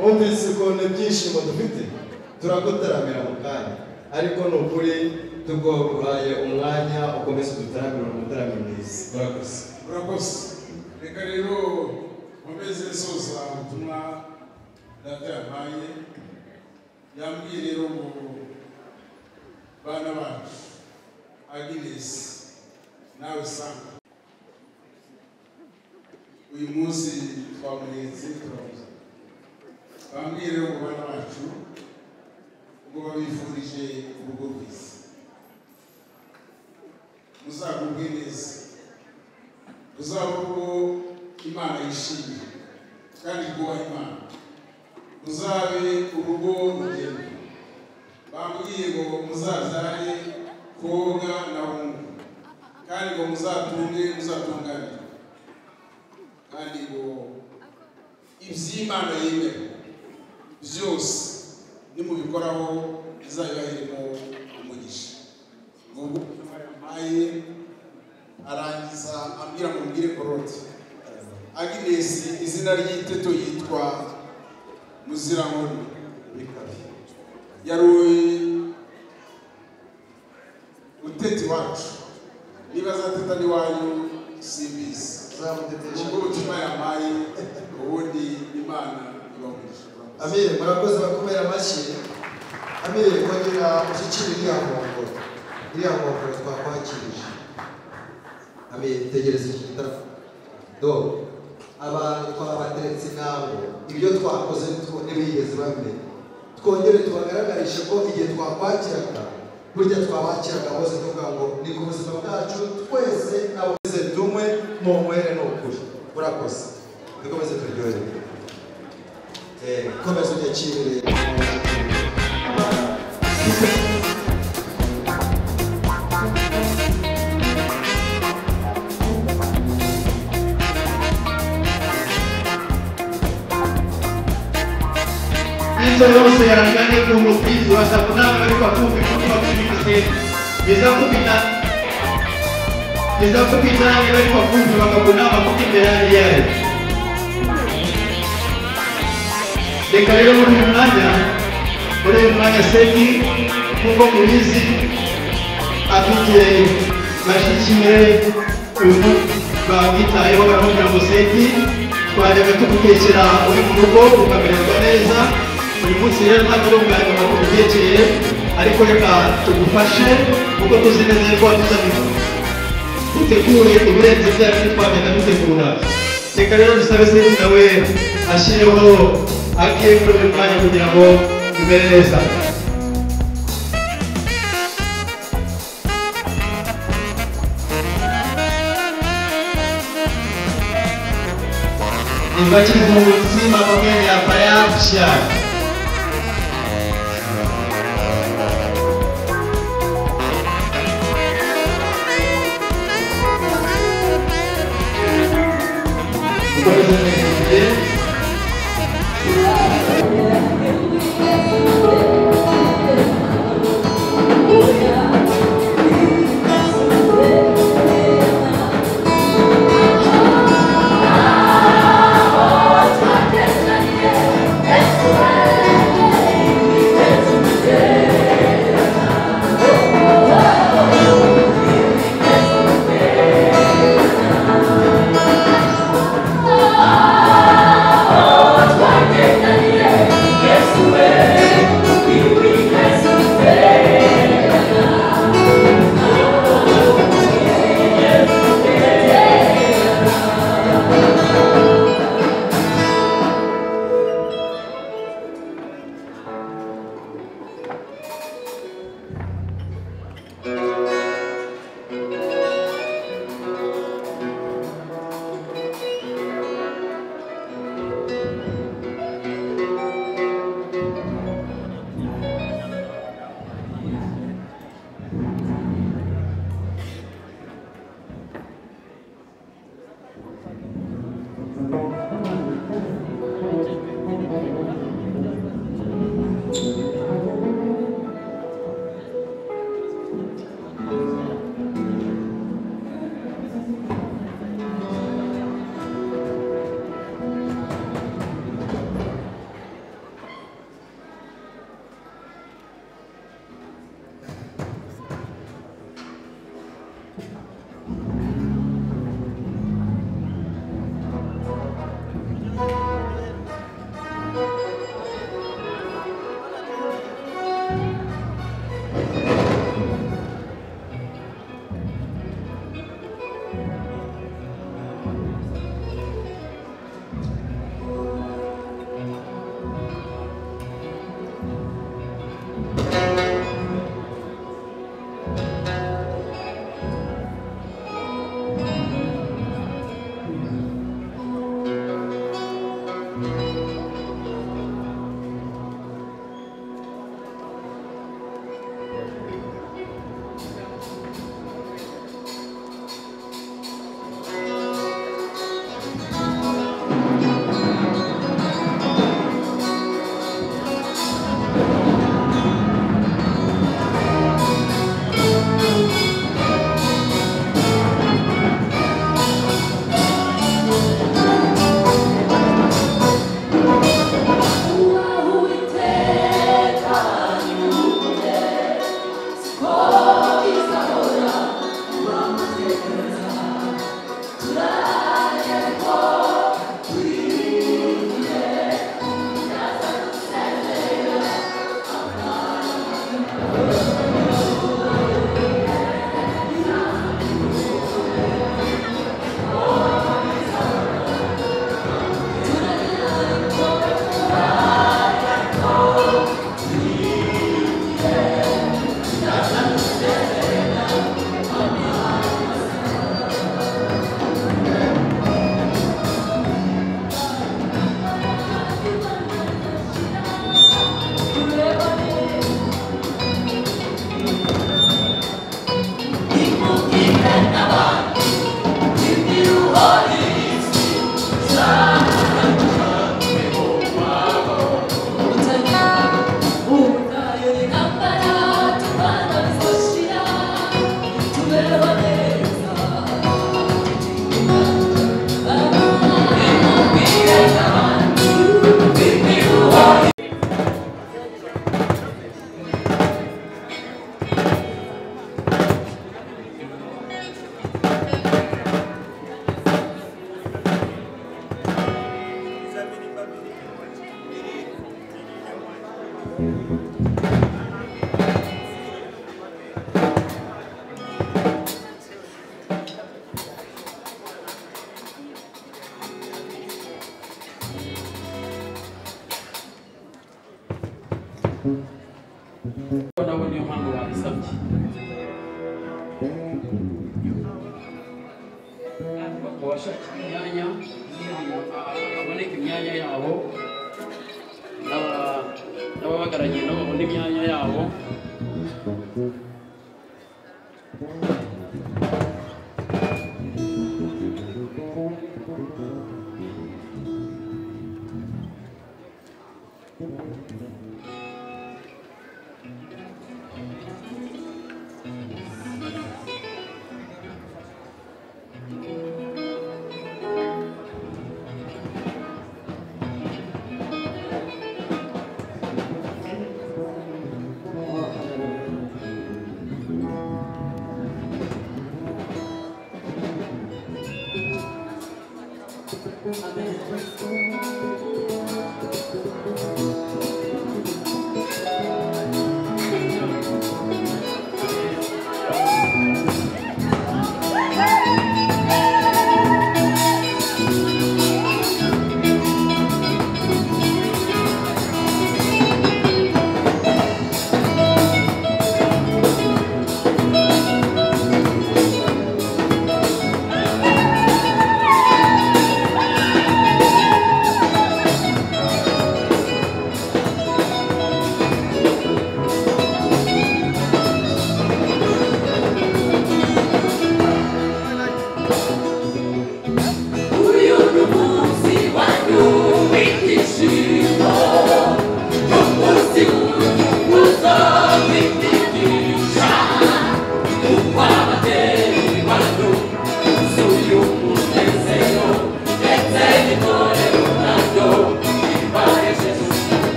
Wumvise ukuntu ibyishimo dufite, turagutaramira mu kanya, ariko ni ukuri tuguhaye umwanya ukomeze udutaramira umutaramiro mwiza. Murakoze. Murakoze. Reka rero nkomeze soza ubutumwa data yampaye. Yambwiye rero ngo bana bacu Agnes nawe Sankara, uyu munsi twamuhetse turamuza. Bambwiye rero ngo bana bacu ubwo babifurije urugo rwiza muzagubwe neza muzaba urugo Imana yishimiye kandi rwubaha Imana muzabe urugo rugenda bambwiye ngo muzabyare koga na hungu kandi ngo muzatungane kandi ngo iby'Imana yemera byose nimubikoraho bizabibahiremo umugisha ngo amaye arangiza ambwira ngo mbwire Claude Agnes izina ry'iteto yitwa Muzirankoni yari uteti wacu niba azateta n'iwanyu simbizi ubwo ubutumwa yamaye ubundi Imana ibamugisha. Amire murakoze bakomera amashyi. Amire kongera ushyikire iriya nkongoro twakwakirije. Amire tegereza iki gitaramo do abantu twabateretse nabo ibyo twakoze ntibigeze bamenya twongere tubagaragarishe ko igihe twakwakiraga burya twabakiraga bose tuvuga ngo ni ku buzima bwacu twese n'abose tumwe mu mwere n'ukuri urakoze dukomeze turyoherwe komeza unyakirire yose yarangane ku mupisi wa sabunama ariko akumve ko bakubise bizakubita ariko akumve bakabona amakuru imbere yayo. Reka rero muri uyu mwanya Seki nk'uko mubizi afite bashyikiye ubu bamwitayeho baramubwira ngo Seki twajyaga tugutekera uri mu rugo ukamererwa neza uyu munsi rero ntabwo ari umwanya ngo tugutekere ariko reka tugufashe kuko tuzi neza ko watuzaniye dutegure ibirenze byacu twajyaga dutegura. Reka rero dusabe Seki nawe ashyireho agiye kuri uyu mwanya kugira ngo bimere neza. Nibakivuzi mamageni hapa yaafya Oh, nabo niyo mpamvu babisabye bashaka imyanya haboneka imyanya yabo n'ababagaragiye nabo babona imyanya yabo.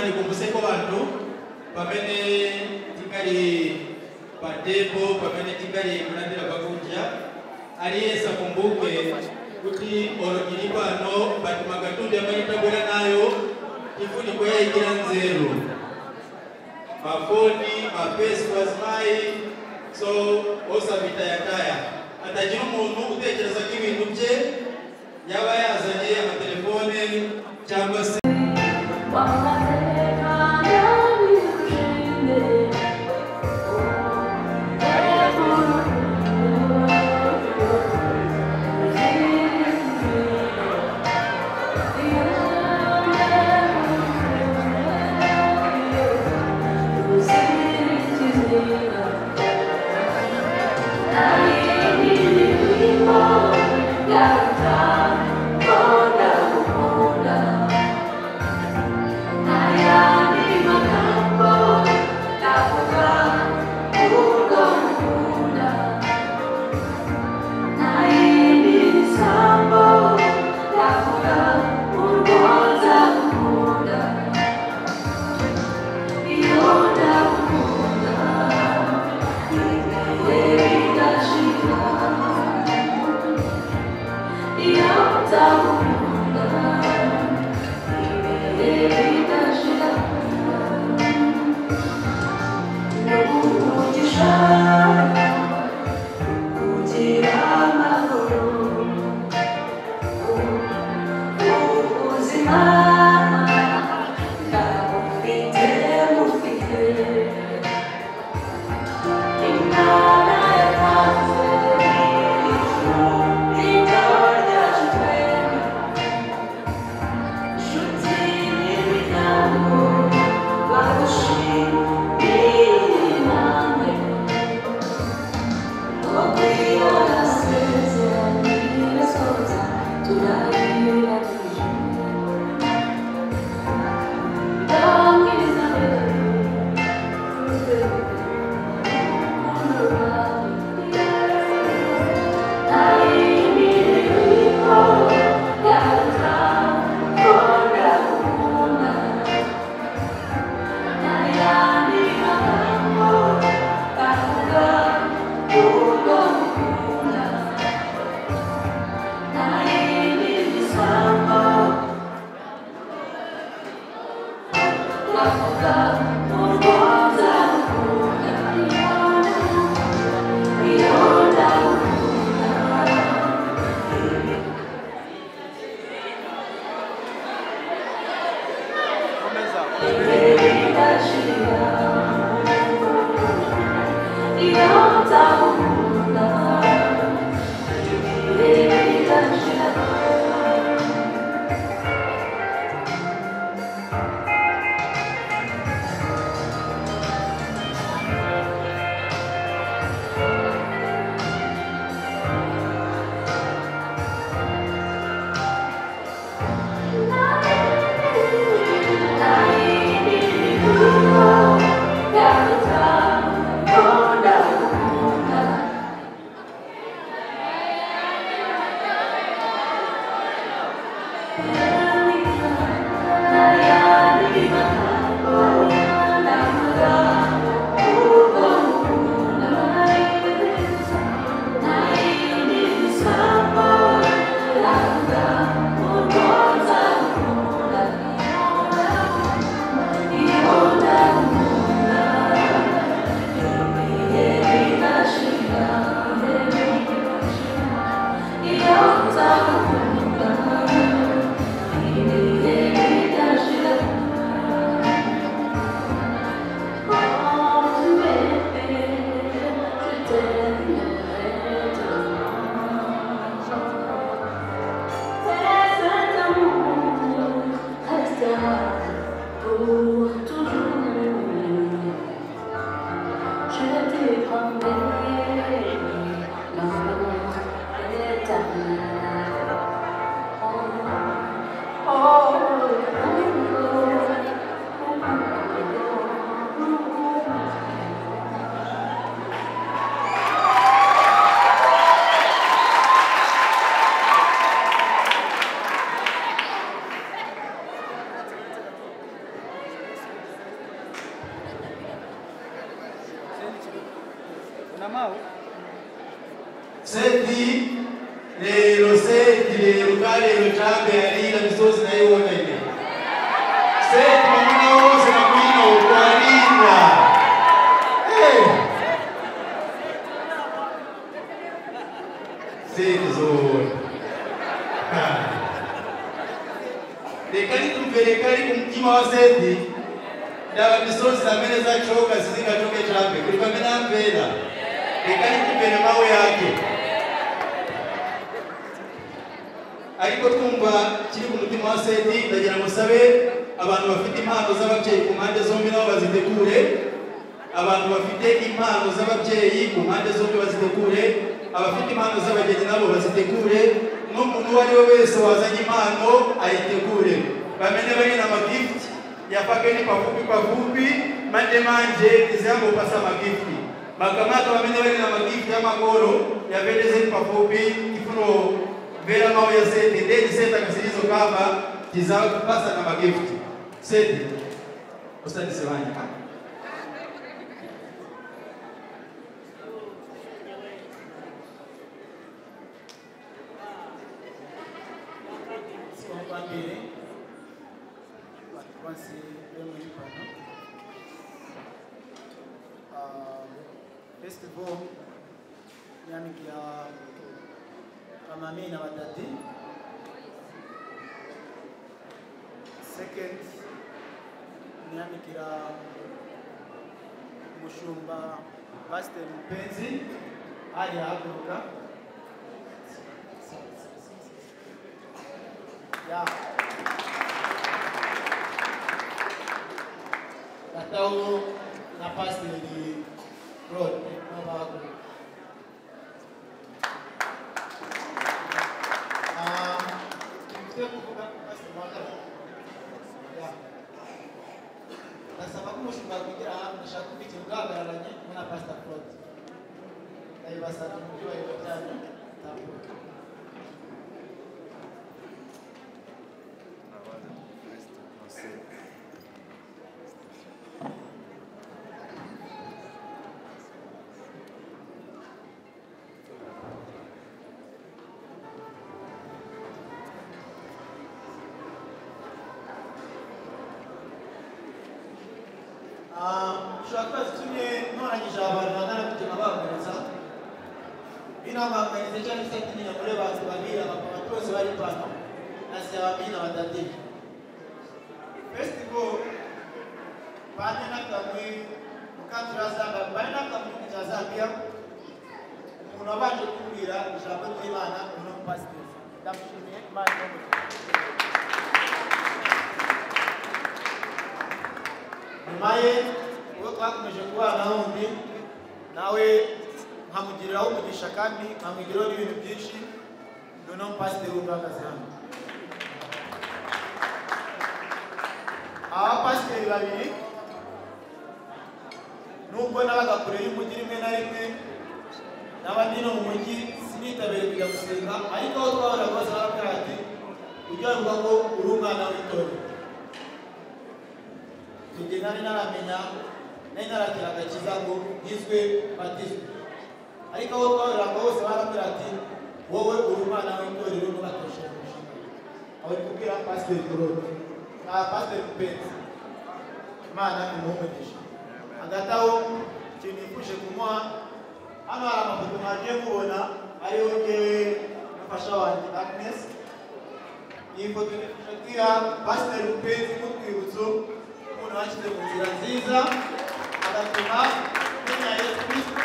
nikumbuse ko bantu pamene tikali padepo pamene tikali kulandira pakunja aliyesa kumbuke kuti olokili pano pati makatundu amene tabwera nayo tifuni kuyayikira nzeru mafoni mapespas mai so osabitayataya atajira umuntu utekereza ko ibintu bye yaba yazanye amatelefone cyangwa se Io Seti lero seti lero kale chambe alila misozi na yona ile. Seti mwana wose na kuina ukwarina. Seti zuri. Dekani tumverekari kumtima wa seti. Dawa misozi na mene za choka zizinga choke chambe. Kulika mena mpela. Dekani tumvere mawe yake. Ariko twumva kiri ku mutima wa seti ndagira musabe abantu bafite impano z'ababyeyi ku mpande zombi nabo bazitegure. Abantu bafite impano z'ababyeyi ku mpande zombi bazitegure. Abafite impano z'abageni nabo bazitegure. N'umuntu wari we wese wazanye impano ayitegure. Bamenye bari na magift yafake ni pafupi manje izango pasa magift. Makamata bamenye bari na magift ya makoro yabendeze pafupi kifuno vera mawe ya seti ndeni seta kasilizo kama kizao kupasa na magift. Seti usani sewanya festival yani kia kama mimi na watati. Second yani kila mushumba Pastor Mpenzi hadi hapo ya Natao na Pastor di Road na bago. Sababu mushumba kugira nashaka kubita ugagararanye na Pastor Claude. Ndayibasa tumujiwa iyo cyane tapo. Ushaka zitumye ntoranyije abantu bangana kugira babaganiriza binabaganiriza cyane seti ni muri bazi babira bakaba twese bari pano nasaba bina badadi festival bane nakamwe mukatira zanga bane nakamwe cya Zambia umuntu abanje kubwira ijambo ry'Imana umuntu pastor ndamushimiye Imana nyumaye uwo twakomeje kubana wundi nawe nkamugiriraho umugisha kandi nkamwigiraho n'ibintu byinshi noneho pasiteri w'ubwagazi hano aba pasiteri babiri nubwo nabaga kure y'umujyi rimwe na rimwe n'abandi no mu mujyi sinitabire kujya gusenga ariko aho twahora rwose barabwira ati ujya bavuga ko uri umwana w'itorero igihe nari naramenya nari naragira agakiza ngo ngizwe batizwe ariko aho twahuriraga bose barabwira ati wowe uri umwana w'itorero n'ubatoshe aho ari kubwira pasiteri Claude pasiteri Mpenzi Imana imuhumugisha hagati aho ikintu nifuje kumuha hano hari amafoto mwagiye mubona ariho ngewe n'umufasha wanjye Agnes. Iyi foto nifuje kugira pasiteri Mpenzi nk'urwibutso umuntu washyize mu nzira nziza agatuma menya Yesu Kristo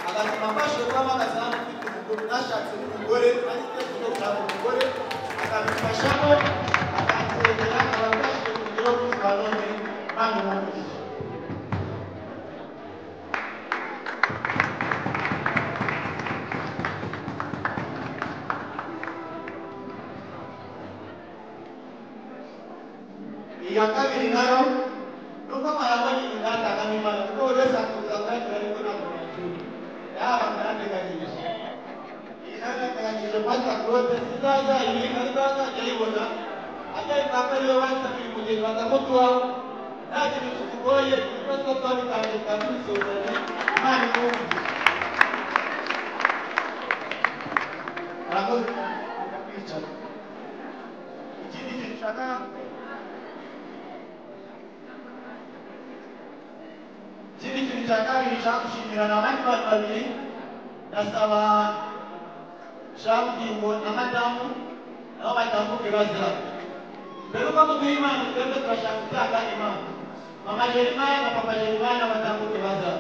agatuma mbashe kuhamagaza hano ufite umugore nashatse n'umugore ariko cyo gushaka umugore akabifashamo akansengera abafashije kugira ngo tubane kandi n'umugisha. Iya kabiri nayo nuko marabonye inganda n'Imana kuko wese akuza kandi ariko namunyakuri yaba ndanteganyije inateganyije Pastor Claude sizaza ibi ariko azajya atari kakariwe basabira umugeni bakamutuwa ntaje bikugoye ibibazo twari kandi kandi bisozanye Imana imuhe nashaka ikindi kintu cya kabiri nshaka gushimira ni abandi bantu babiri ndasaba Jean-Bingo na madamu nabo batambuke bazira mbere uko tuguha impano twebwe turashaka gutanga impano mama Jeremiah na papa Jeremiah batambuke bazira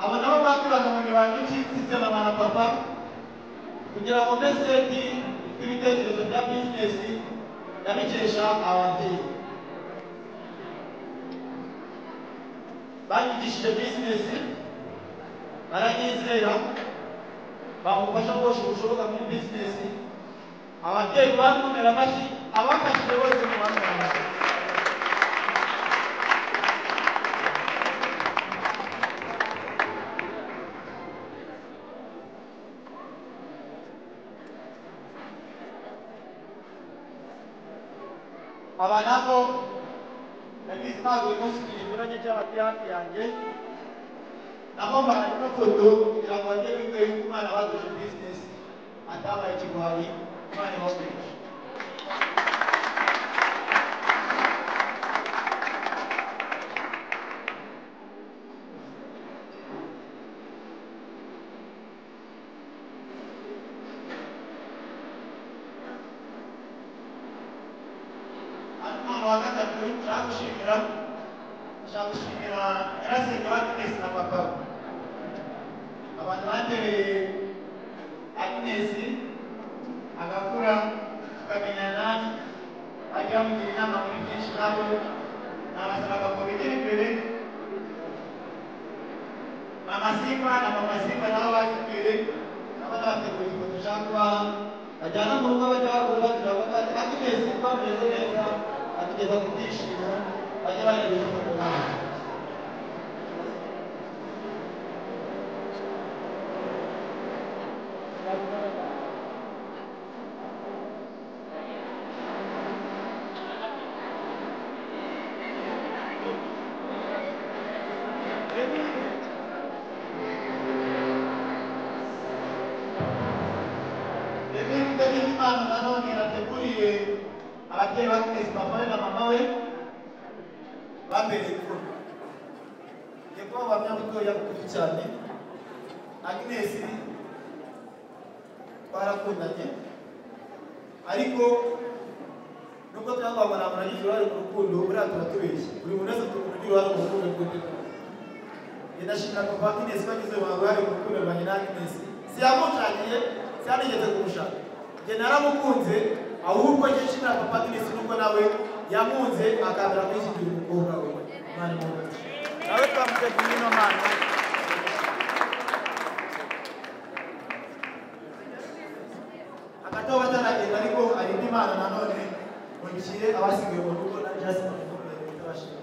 abo nabo bakurana mu mibango cy'isi mama na papa kugira ngo mbese ibitekerezo bya bizinesi ndabikesha ababyeyi banyigishije bizinesi baranyizera bamufasha bose bushoboka muri bizinesi ababyeyi bantumira amashyi abafashije bose mu bantu banjye aba nabo nagize ntabwo uyu munsi tugituranye cy'abati hafi yanjye nabo mbaraye no foto kugira ngo bajye biga yuko umwana baduje bizinesi atabaye ikigwari umwana ibakoresha nshaka gushimira yarasenge Agnes na papa abantu batereye Agnes agakura tukamenyana bajya bamugira inama muri byinshi nabo nabasabaga ngo bigere imbere mama Simba na papa Simba nabo baje imbere nabo nabategura ifoto nshaka kubaha bajyana mu rugo bajya bakora bagira bati Agnes twameze neza atugeza ku byishimo bajya bareba ifoto nawe Imana nanone yateguriye ababyeyi ba Agnes papa we na mama we bambereye urukundo ngiye kuba wamenya mutoya bugufi cyane Agnes twarakundanye ariko nubwo twababona muragize uruhare mu rukundo buriya turatubeshye buri muntu wese tugira uruhare mu rukundo rw'undi ndashimira papa Agnes bagize uruhare mu rukundo rwanjye na Agnes siyamucagiye siyanigeze kumushaka njye naramukunze ahubwo njye nshimira papa Agnes nubwo nawe yamunze akabira kwishyurira umukobwa we mwana muto nawe twamutegura ino mpano agataho bataragenda ariko hari indi mpano nanone mubishyire abasigaye mu rugo na Jasmine utabashije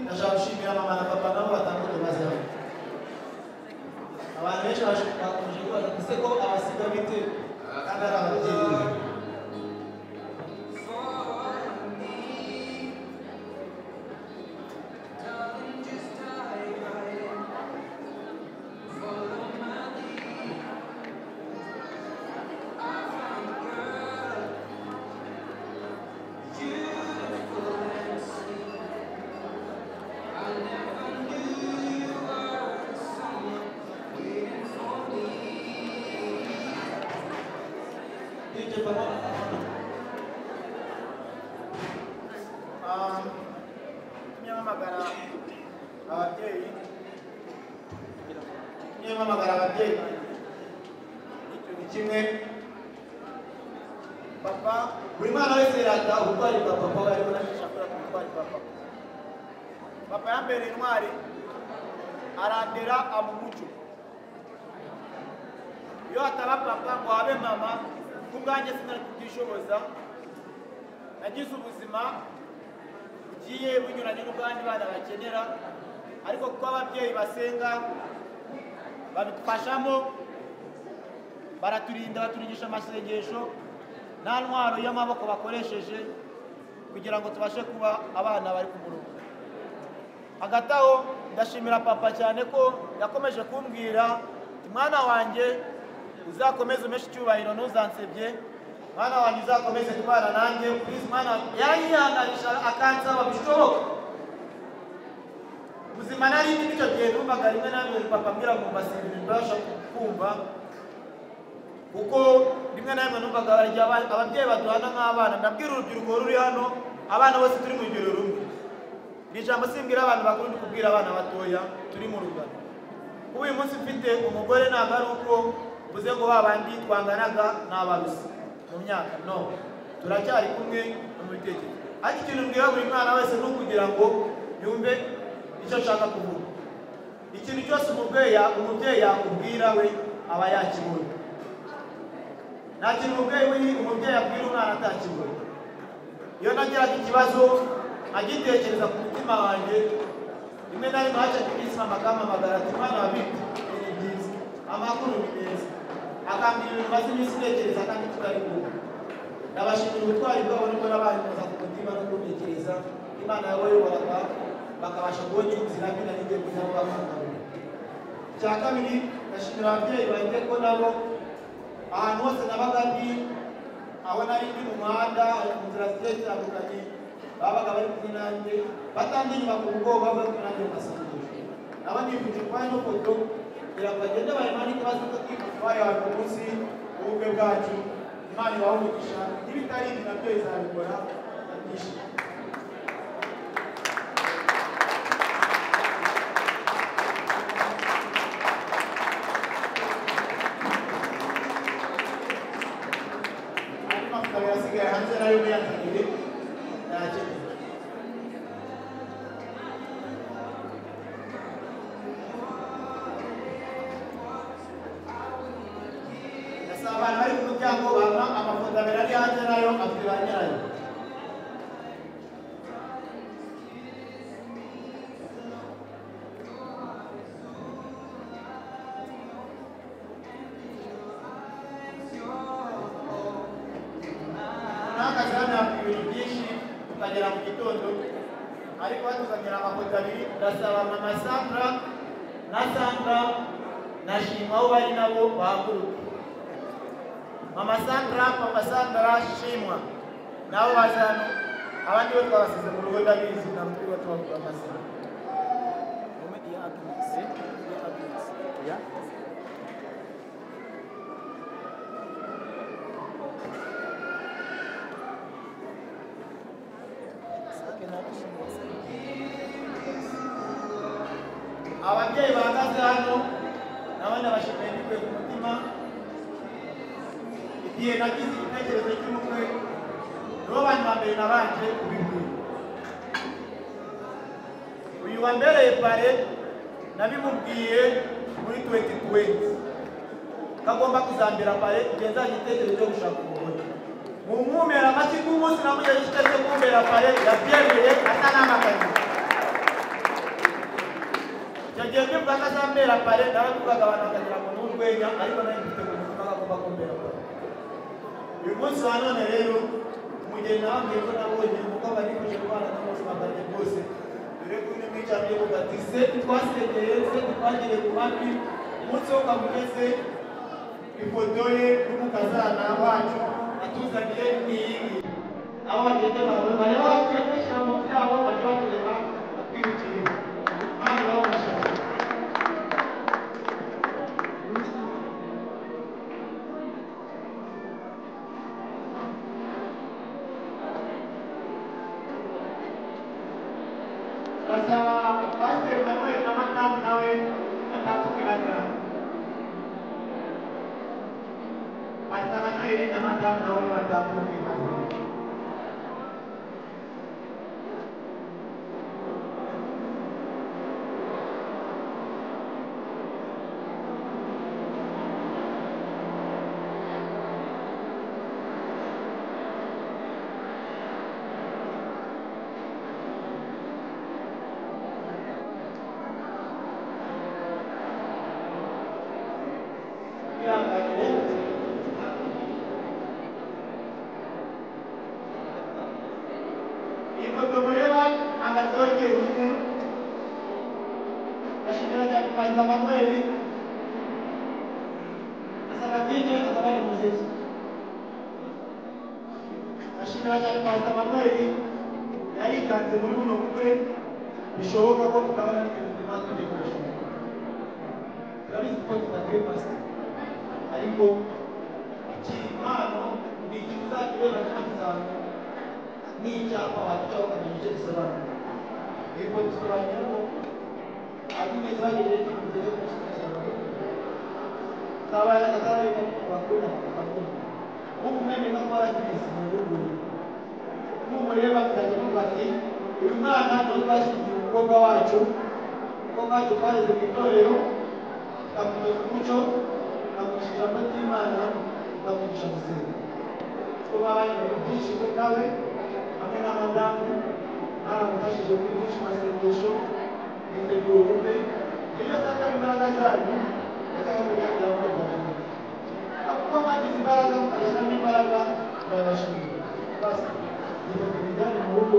ndashaka gushimira mama na papa nabo batandukanye bazira abantu benshi bakomeje kubaza ese ko abasiga bite kandi ari ababyeyi ababyeyi ikintu kimwe papa buri mwana wese yata ubutwari bwa papa we ariko nashaka ubutwari bwa papa papa yambereye intwari arandera amumuco iyo ataba papa ngo habe mama kubwanjye sinari kubyishoboza nagize ubuzima bugiye bunyuranye n'ubwandi bana bakenera, ariko kuko ababyeyi basenga babifashamo, baraturinda, baturigisha amasengesho nta ntwaro y'amaboko bakoresheje kugira ngo tubashe kuba abana bari ku murongo. Hagati aho ndashimira papa cyane ko yakomeje kumbwira mwana wanjye uzakomeze umeshe icyubahiro ntuzansebye, mwana wanjye uzakomeze kubana nanjye, please mwana yaranyihanganisha akansaba bishoboka. Ubuzima nari ndi icyo gihe numvaga rimwe na rimwe papa ambwira ngo mbasebe ibintu mbasha kumva, kuko rimwe na rimwe numvaga ababyeyi baduhana nk'abana. Ndabwira urubyiruko ruri hano, abana bose turi mu rugero rumwe. Iri jambo simbwira abantu bakuru, ndi kubwira abana batoya turi mu rugano. Uyu munsi mfite umugore ntabwo ari uko uvuze ngo babandi twanganaga n'abarusi mu myaka, no, turacyari kumwe mu bitekerezo. Ariko ikintu mbwira buri mwana wese ni ukugira ngo yumve icyo ashaka kuvuga. Ikintu cyose umubyeyi yakubwira we aba yakibona. Nta kintu umubyeyi abwira umwana atakibona. Iyo nagiraga ikibazo agitekereza ku mutima wanjye, rimwe na rimwe haca iminsi mama akampamagara ati mwana wa Bibi ni byiza, amakuru ni meza, akambwira ibintu maze iminsi ntekereza kandi tutari kumwe. Ndabashimira ubutwari bwabo nibwo nabaye kuza ku mutima no kubitekereza. Imana yabayoboraga bakabasha kubona inzira mbi nari ngiye kujyamo bakangurira. Icya kabiri, ndashimira ababyeyi banjye ko nabo ahantu hose nabaga ndi, aho nari ndi mu muhanda, mu nzira zigiye zitandukanye, babaga bari kumwe nanjye batandi inyuma ku bwoba bari kumwe nanjye mu masengesho. Nabo nifuje kuba ino foto kugira ngo bagende bayimanike bazi ko twifuza bayaje umunsi w'ubukwe bwacu. Imana ibahe umugisha, n'ibitari ibi nabyo izabikora byinshi. Andi mafoto yasigaye hanze nayo muyazanire ntakeneye. Abantu bari ku muryango bampa amafoto abiri ari hanze nayo afite ba nyirayo. Nahagaze hano hafi ibintu byinshi tukagera mu gitondo, ariko batuzanira amafoto abiri. Ndasaba mama Sandra na Sandra na Shima aho bari nabo bahaguruke. Mama Sandra, Papa Sandra, Shimwa nabo baje hano, abandi bo twabasize mu rugo ndabizi, ntabwo turi tubavuga amazina. Ababyeyi bahagaze hano nabo ndabashimiye mbikuye ku mutima. Igihe nagize igitekerezo cy'ubukwe, nibo bantu ba mbere nabanje kubibwira. Uyu wambereye pare nabimubwiye muri 2020 kagomba kuzambira pare igihe nzajya igitekerezo cyo gushaka umugore. Mu mwumera amashyi k'umunsi namugejeje igitekerezo cyo kumbera pare, yabyemeye atanamaganye. Icyo gihe mbivuga ko azambera pare, naravugaga abantu bakagira ngo ni urwenya, ariko nayo mfite ku mutima ko agomba kumbera pare. Uyu munsi wa none rero umugeni nababwiye ko nabonye umukobwa nifuje kubana n'ubuzima bwanjye bwose, dore ko undi mwicaranye uvuga ati se twasengeye se twagiriye ku mavi. Umunsi wo kamugeze ifoto ye n'umukazana wacu atuzaniye n'iyi. Abo bagenda bawe bareba bakwishyira mu byabo baje batureba batwibukire. Imana ibabasha. Pastor Manuel na matamu nawe atakukiranira. Pastor Manuel na matamu nawe atakukiranira. ndashimira cyane Pastor Manuel yarikanze muri buno bukwe bishoboka ko tukabona n'ibintu by'Imana tugiye kubishobora turabizi ko tudakwiye Pastor ariko ikiri impano ni ikintu uzakibona cy'amasano n'icyapa waducaho ukamenya icyo gisobanura ariko dusobanura ko abimeze bagejeje inzira yo kumushyikiriza tabaye akatari bakunda bakunda ubu mwene no kwa Kristo mu rugo n'umureba akagira bati uyu mwana ntibashyigiye umukobwa wacu twarize mu itorero tukamutoza umuco tukamugisha ijambo ry'Imana tukamugisha gusenga twabaye ibintu byinshi kuri nawe hamwe na madamu baramufashije muri byinshi masengesho bitegura ubukwe ibyo usanga imbaraga zanyu yakababwira kugira ngo bakomeze kuko mwagize imbaraga mukashyiramo imbaraga turabashimira basi ibintu bijyanye mu rugo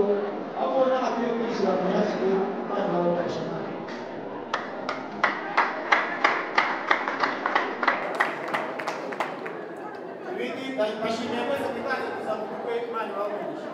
aho ubona akwiye kwishyira mu yashyire kandi babafasha ibindi bashimiye mwese mwitanze kuza mu bukwe Imana ibahe umugisha